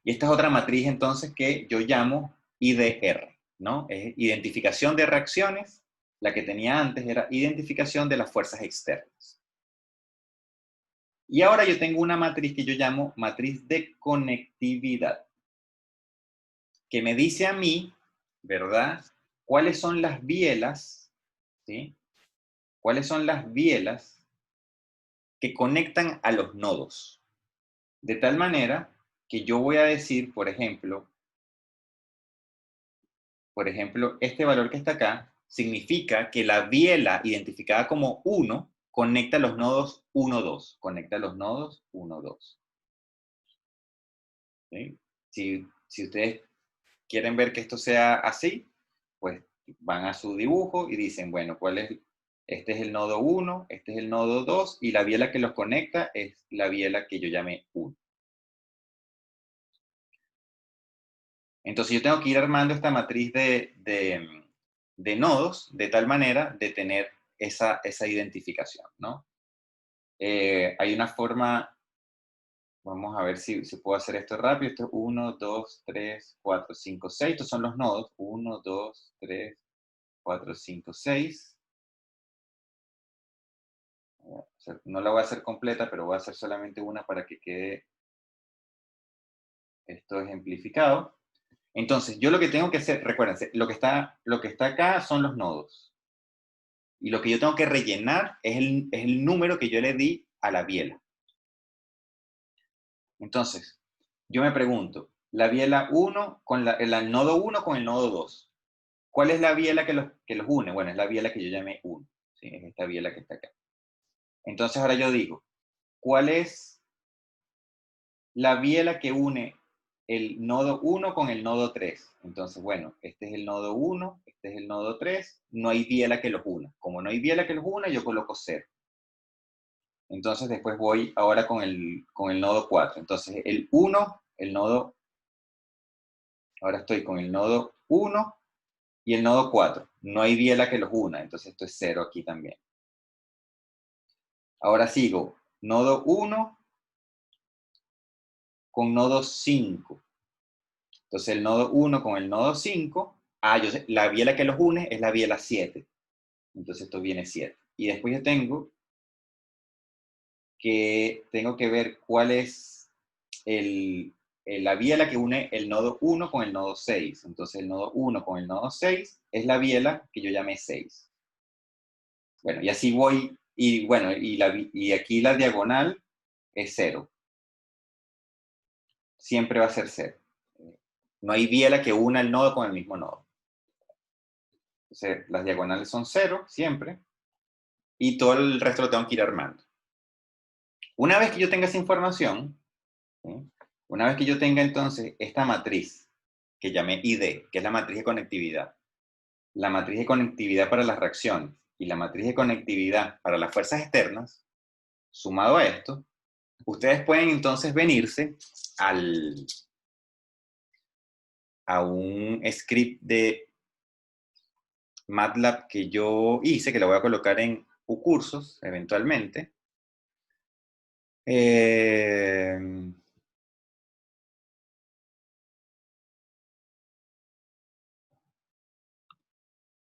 Y esta es otra matriz entonces que yo llamo IDR, ¿no? Es identificación de reacciones. La que tenía antes era identificación de las fuerzas externas. Y ahora yo tengo una matriz que yo llamo matriz de conectividad, que me dice a mí, ¿verdad? ¿Cuáles son las bielas, ¿sí? ¿Cuáles son las bielas que conectan a los nodos? De tal manera que yo voy a decir, por ejemplo, este valor que está acá significa que la biela identificada como 1 conecta los nodos 1, 2. Conecta los nodos 1, 2. ¿Sí? Si ustedes quieren ver que esto sea así, pues van a su dibujo y dicen, bueno, este es el nodo 1, este es el nodo 2, y la biela que los conecta es la biela que yo llamé 1. Entonces yo tengo que ir armando esta matriz de nodos de tal manera de tener esa identificación, ¿no? Hay una forma, vamos a ver si puedo hacer esto rápido. Esto es 1, 2, 3, 4, 5, 6. Estos son los nodos. 1, 2, 3, 4, 5, 6. No la voy a hacer completa, pero voy a hacer solamente una para que quede esto ejemplificado. Entonces, yo lo que tengo que hacer, recuérdense, lo que está acá son los nodos. Y lo que yo tengo que rellenar es el número que yo le di a la biela. Entonces, yo me pregunto, la biela 1 con el nodo 1 con el nodo 2. ¿Cuál es la biela que los une? Bueno, es la biela que yo llamé 1. ¿Sí? Es esta biela que está acá. Entonces ahora yo digo, ¿cuál es la biela que une el nodo 1 con el nodo 3? Entonces, bueno, este es el nodo 1, este es el nodo 3, no hay biela que los una. Como no hay biela que los una, yo coloco 0. Entonces después voy ahora con el nodo 4. Entonces el 1, el nodo, ahora estoy con el nodo 1 y el nodo 4. No hay biela que los una, entonces esto es 0 aquí también. Ahora sigo, nodo 1 con nodo 5. Entonces el nodo 1 con el nodo 5, yo sé, la biela que los une es la biela 7. Entonces esto viene 7. Y después yo tengo que ver cuál es la biela que une el nodo 1 con el nodo 6. Entonces el nodo 1 con el nodo 6 es la biela que yo llamé 6. Bueno, y así voy, y bueno, y aquí la diagonal es 0. Siempre va a ser 0. No hay biela que una el nodo con el mismo nodo. Entonces las diagonales son 0 siempre, y todo el resto lo tengo que ir armando. Una vez que yo tenga esa información, ¿sí? Una vez que yo tenga entonces esta matriz que llamé ID, que es la matriz de conectividad, la matriz de conectividad para las reacciones y la matriz de conectividad para las fuerzas externas, sumado a esto, ustedes pueden entonces venirse a un script de MATLAB que yo hice, que lo voy a colocar en ucursos eventualmente.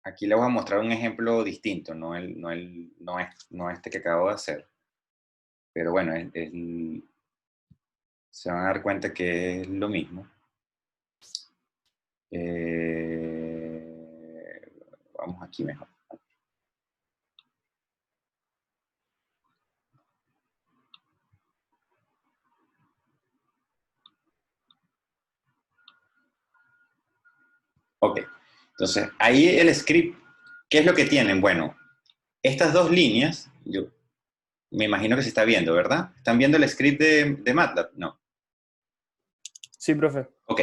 Aquí les voy a mostrar un ejemplo distinto, no este que acabo de hacer. Pero bueno, se van a dar cuenta que es lo mismo. Vamos aquí mejor. Ok, entonces ahí el script, ¿qué es lo que tienen? Bueno, estas dos líneas, yo me imagino que se está viendo, ¿verdad? ¿Están viendo el script de MATLAB? No. Sí, profe. Ok,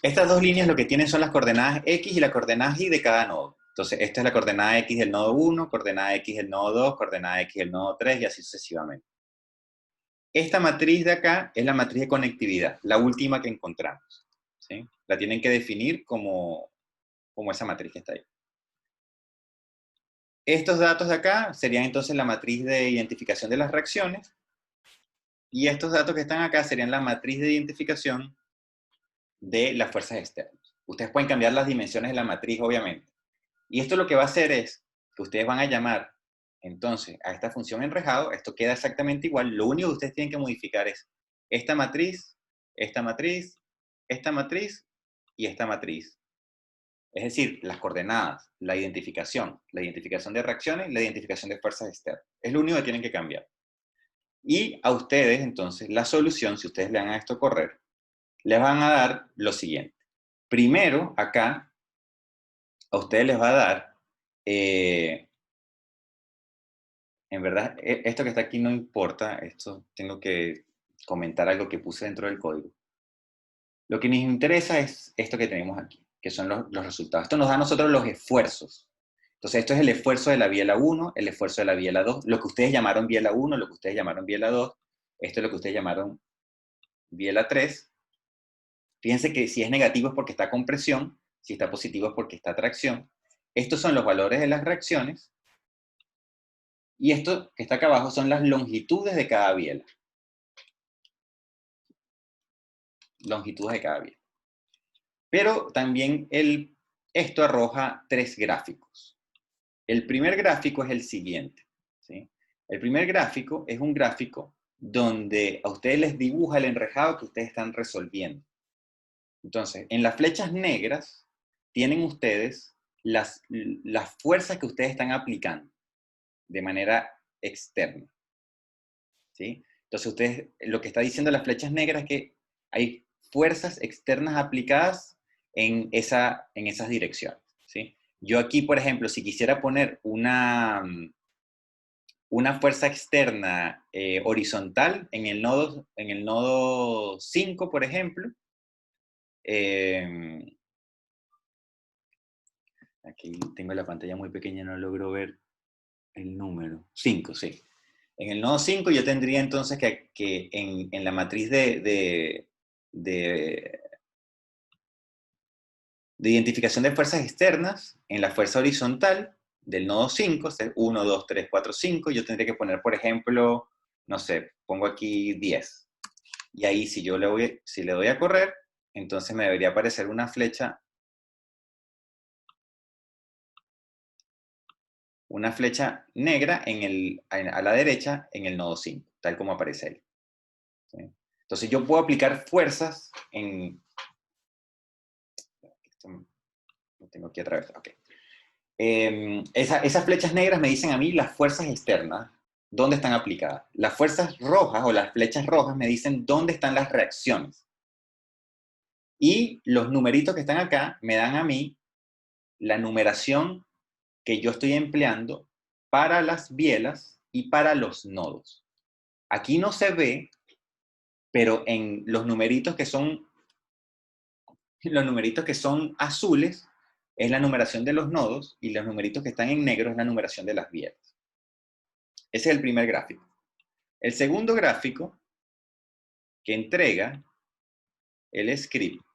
estas dos líneas lo que tienen son las coordenadas X y las coordenadas Y de cada nodo. Entonces, esta es la coordenada X del nodo 1, coordenada X del nodo 2, coordenada X del nodo 3 y así sucesivamente. Esta matriz de acá es la matriz de conectividad, la última que encontramos, ¿sí? La tienen que definir como esa matriz que está ahí. Estos datos de acá serían entonces la matriz de identificación de las reacciones, y estos datos que están acá serían la matriz de identificación de las fuerzas externas. Ustedes pueden cambiar las dimensiones de la matriz, obviamente. Y esto lo que va a hacer es que ustedes van a llamar entonces a esta función enrejado, esto queda exactamente igual, lo único que ustedes tienen que modificar es esta matriz, esta matriz, esta matriz y esta matriz. Es decir, las coordenadas, la identificación de reacciones, la identificación de fuerzas externas. Es lo único que tienen que cambiar. Y a ustedes, entonces, la solución, si ustedes le dan a esto correr, les van a dar lo siguiente. Primero, acá, a ustedes les va a dar, en verdad, esto que está aquí no importa, esto tengo que comentar algo que puse dentro del código. Lo que nos interesa es esto que tenemos aquí, que son los resultados. Esto nos da a nosotros los esfuerzos. Entonces, esto es el esfuerzo de la biela 1, el esfuerzo de la biela 2, lo que ustedes llamaron biela 1, lo que ustedes llamaron biela 2, esto es lo que ustedes llamaron biela 3. Fíjense que si es negativo es porque está compresión, si está positivo es porque está atracción. Estos son los valores de las reacciones, y esto que está acá abajo son las longitudes de cada biela. Longitudes de cada biela. Pero también esto arroja 3 gráficos. El primer gráfico es el siguiente, ¿sí? El primer gráfico es un gráfico donde a ustedes les dibuja el enrejado que ustedes están resolviendo. Entonces, en las flechas negras tienen ustedes las fuerzas que ustedes están aplicando de manera externa, ¿sí? Entonces, ustedes, lo que está diciendo las flechas negras es que hay fuerzas externas aplicadas en esas direcciones, ¿sí? Yo aquí, por ejemplo, si quisiera poner una una fuerza externa horizontal en el nodo 5, por ejemplo. Aquí tengo la pantalla muy pequeña, no logro ver el número. 5, sí. En el nodo 5 yo tendría entonces que en la matriz de identificación de fuerzas externas, en la fuerza horizontal del nodo 5, 1, 2, 3, 4, 5, yo tendría que poner, por ejemplo, no sé, pongo aquí 10. Y ahí si le doy a correr, entonces me debería aparecer una flecha negra a la derecha en el nodo 5, tal como aparece ahí. ¿Sí? Entonces yo puedo aplicar fuerzas lo tengo aquí otra vez, ok. Esas flechas negras me dicen a mí las fuerzas externas, dónde están aplicadas. Las fuerzas rojas o las flechas rojas me dicen dónde están las reacciones. Y los numeritos que están acá me dan a mí la numeración que yo estoy empleando para las bielas y para los nodos. Aquí no se ve, pero en los numeritos que son azules es la numeración de los nodos y los numeritos que están en negro es la numeración de las bielas. Ese es el primer gráfico. El segundo gráfico que entrega el script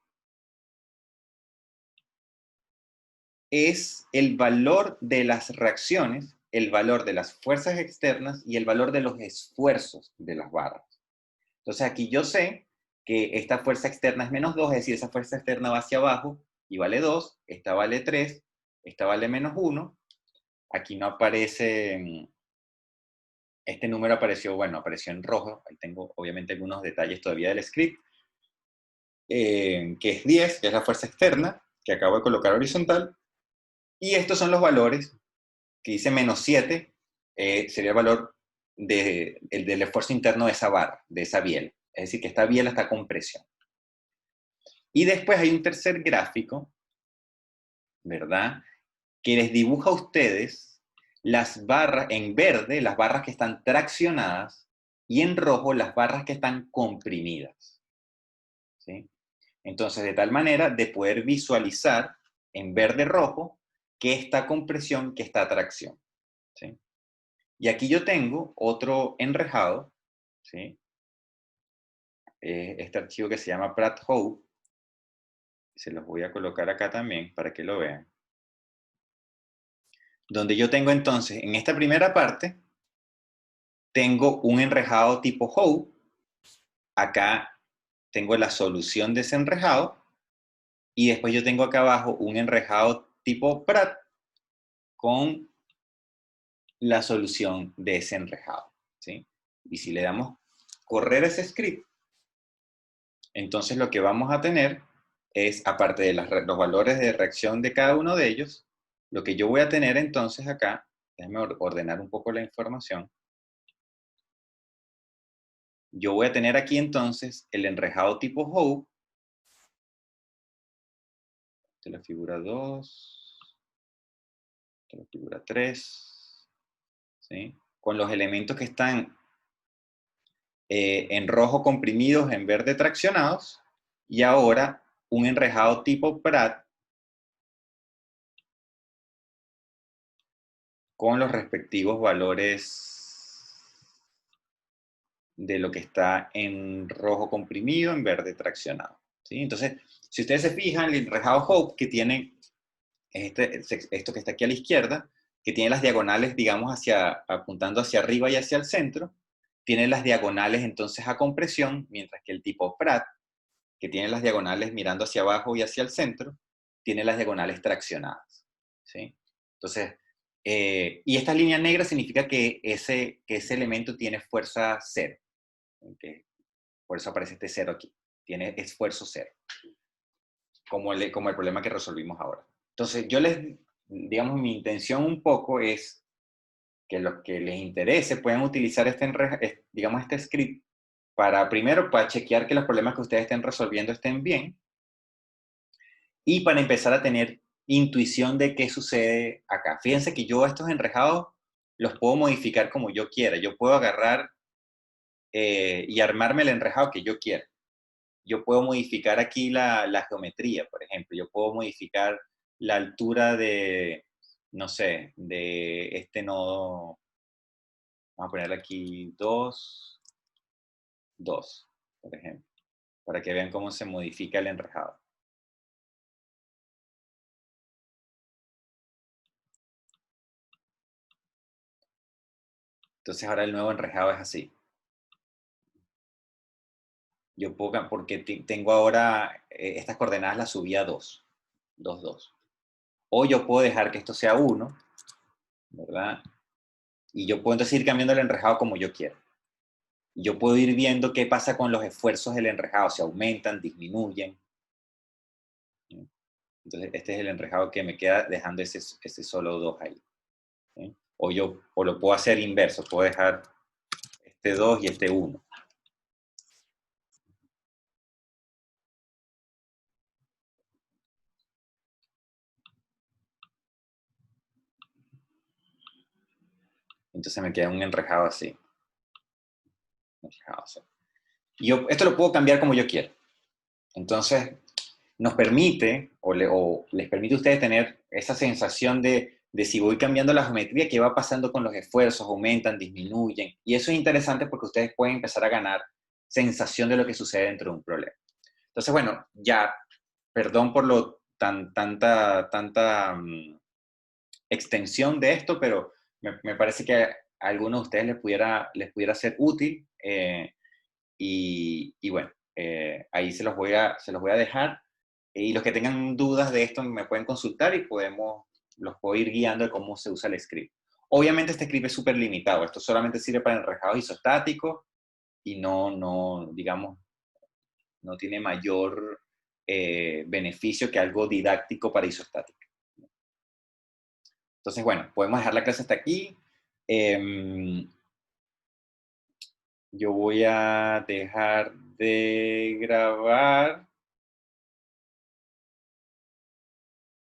es el valor de las reacciones, el valor de las fuerzas externas y el valor de los esfuerzos de las barras. Entonces aquí yo sé que esta fuerza externa es menos 2, es decir, esa fuerza externa va hacia abajo y vale 2, esta vale 3, esta vale menos 1. Aquí no aparece, este número apareció en rojo, ahí tengo obviamente algunos detalles todavía del script, que es 10, que es la fuerza externa, que acabo de colocar horizontal, y estos son los valores, que dice menos 7, sería el valor del esfuerzo interno de esa barra, de esa biela. Es decir, que esta biela está con presión. Y después hay un tercer gráfico, ¿verdad? Que les dibuja a ustedes las barras, en verde, las barras que están traccionadas, y en rojo, las barras que están comprimidas. ¿Sí? Entonces, de tal manera de poder visualizar en verde-rojo qué está compresión, qué está tracción. ¿Sí? Y aquí yo tengo otro enrejado, ¿sí? Este archivo que se llama Pratt-Hope, se los voy a colocar acá también para que lo vean. Donde yo tengo entonces, en esta primera parte, tengo un enrejado tipo Hope. Acá tengo la solución de ese enrejado. Y después yo tengo acá abajo un enrejado tipo Pratt con la solución de ese enrejado. ¿Sí? Y si le damos correr ese script, entonces lo que vamos a tener es, aparte de los valores de reacción de cada uno de ellos, lo que yo voy a tener entonces acá, déjenme ordenar un poco la información. Yo voy a tener aquí entonces el enrejado tipo Hope, de la figura 2, de la figura 3, ¿sí? Con los elementos que están en rojo comprimidos, en verde traccionados, y ahora un enrejado tipo Pratt con los respectivos valores de lo que está en rojo comprimido, en verde traccionado. ¿Sí? Entonces, si ustedes se fijan, el enrejado Hope que tiene esto que está aquí a la izquierda, que tiene las diagonales, digamos, apuntando hacia arriba y hacia el centro, tiene las diagonales entonces a compresión, mientras que el tipo Pratt, que tiene las diagonales mirando hacia abajo y hacia el centro, tiene las diagonales traccionadas. ¿Sí? Entonces, y esta línea negra significa que ese elemento tiene fuerza cero. ¿Okay? Por eso aparece este cero aquí. Tiene esfuerzo cero. Como el problema que resolvimos ahora. Entonces, digamos, mi intención un poco es que los que les interese puedan utilizar este script primero, para chequear que los problemas que ustedes estén resolviendo estén bien, y para empezar a tener intuición de qué sucede acá. Fíjense que yo estos enrejados los puedo modificar como yo quiera. Yo puedo agarrar y armarme el enrejado que yo quiera. Yo puedo modificar aquí la geometría, por ejemplo. Yo puedo modificar la altura de, no sé, de este nodo. Vamos a ponerle aquí 2, 2, por ejemplo, para que vean cómo se modifica el enrejado. Entonces ahora el nuevo enrejado es así. Yo puedo, porque tengo ahora estas coordenadas las subí a 2, 2, 2. O yo puedo dejar que esto sea 1, ¿verdad? Y yo puedo entonces ir cambiando el enrejado como yo quiera. Yo puedo ir viendo qué pasa con los esfuerzos del enrejado, si aumentan, disminuyen. Entonces este es el enrejado que me queda dejando ese solo 2 ahí. ¿Sí? O lo puedo hacer inverso, puedo dejar este 2 y este 1. Entonces me queda un enrejado así. Y esto lo puedo cambiar como yo quiera. Entonces, nos permite, o les permite a ustedes tener esa sensación de si voy cambiando la geometría, qué va pasando con los esfuerzos, aumentan, disminuyen. Y eso es interesante porque ustedes pueden empezar a ganar sensación de lo que sucede dentro de un problema. Entonces, bueno, ya, perdón por tanta extensión de esto, pero me parece que a algunos de ustedes les pudiera ser útil. Y bueno, ahí se los voy a dejar. Y los que tengan dudas de esto me pueden consultar y los puedo ir guiando de cómo se usa el script. Obviamente este script es súper limitado. Esto solamente sirve para enrejados isostáticos y digamos, no tiene mayor beneficio que algo didáctico para isostática. Entonces, bueno, podemos dejar la clase hasta aquí. Yo voy a dejar de grabar.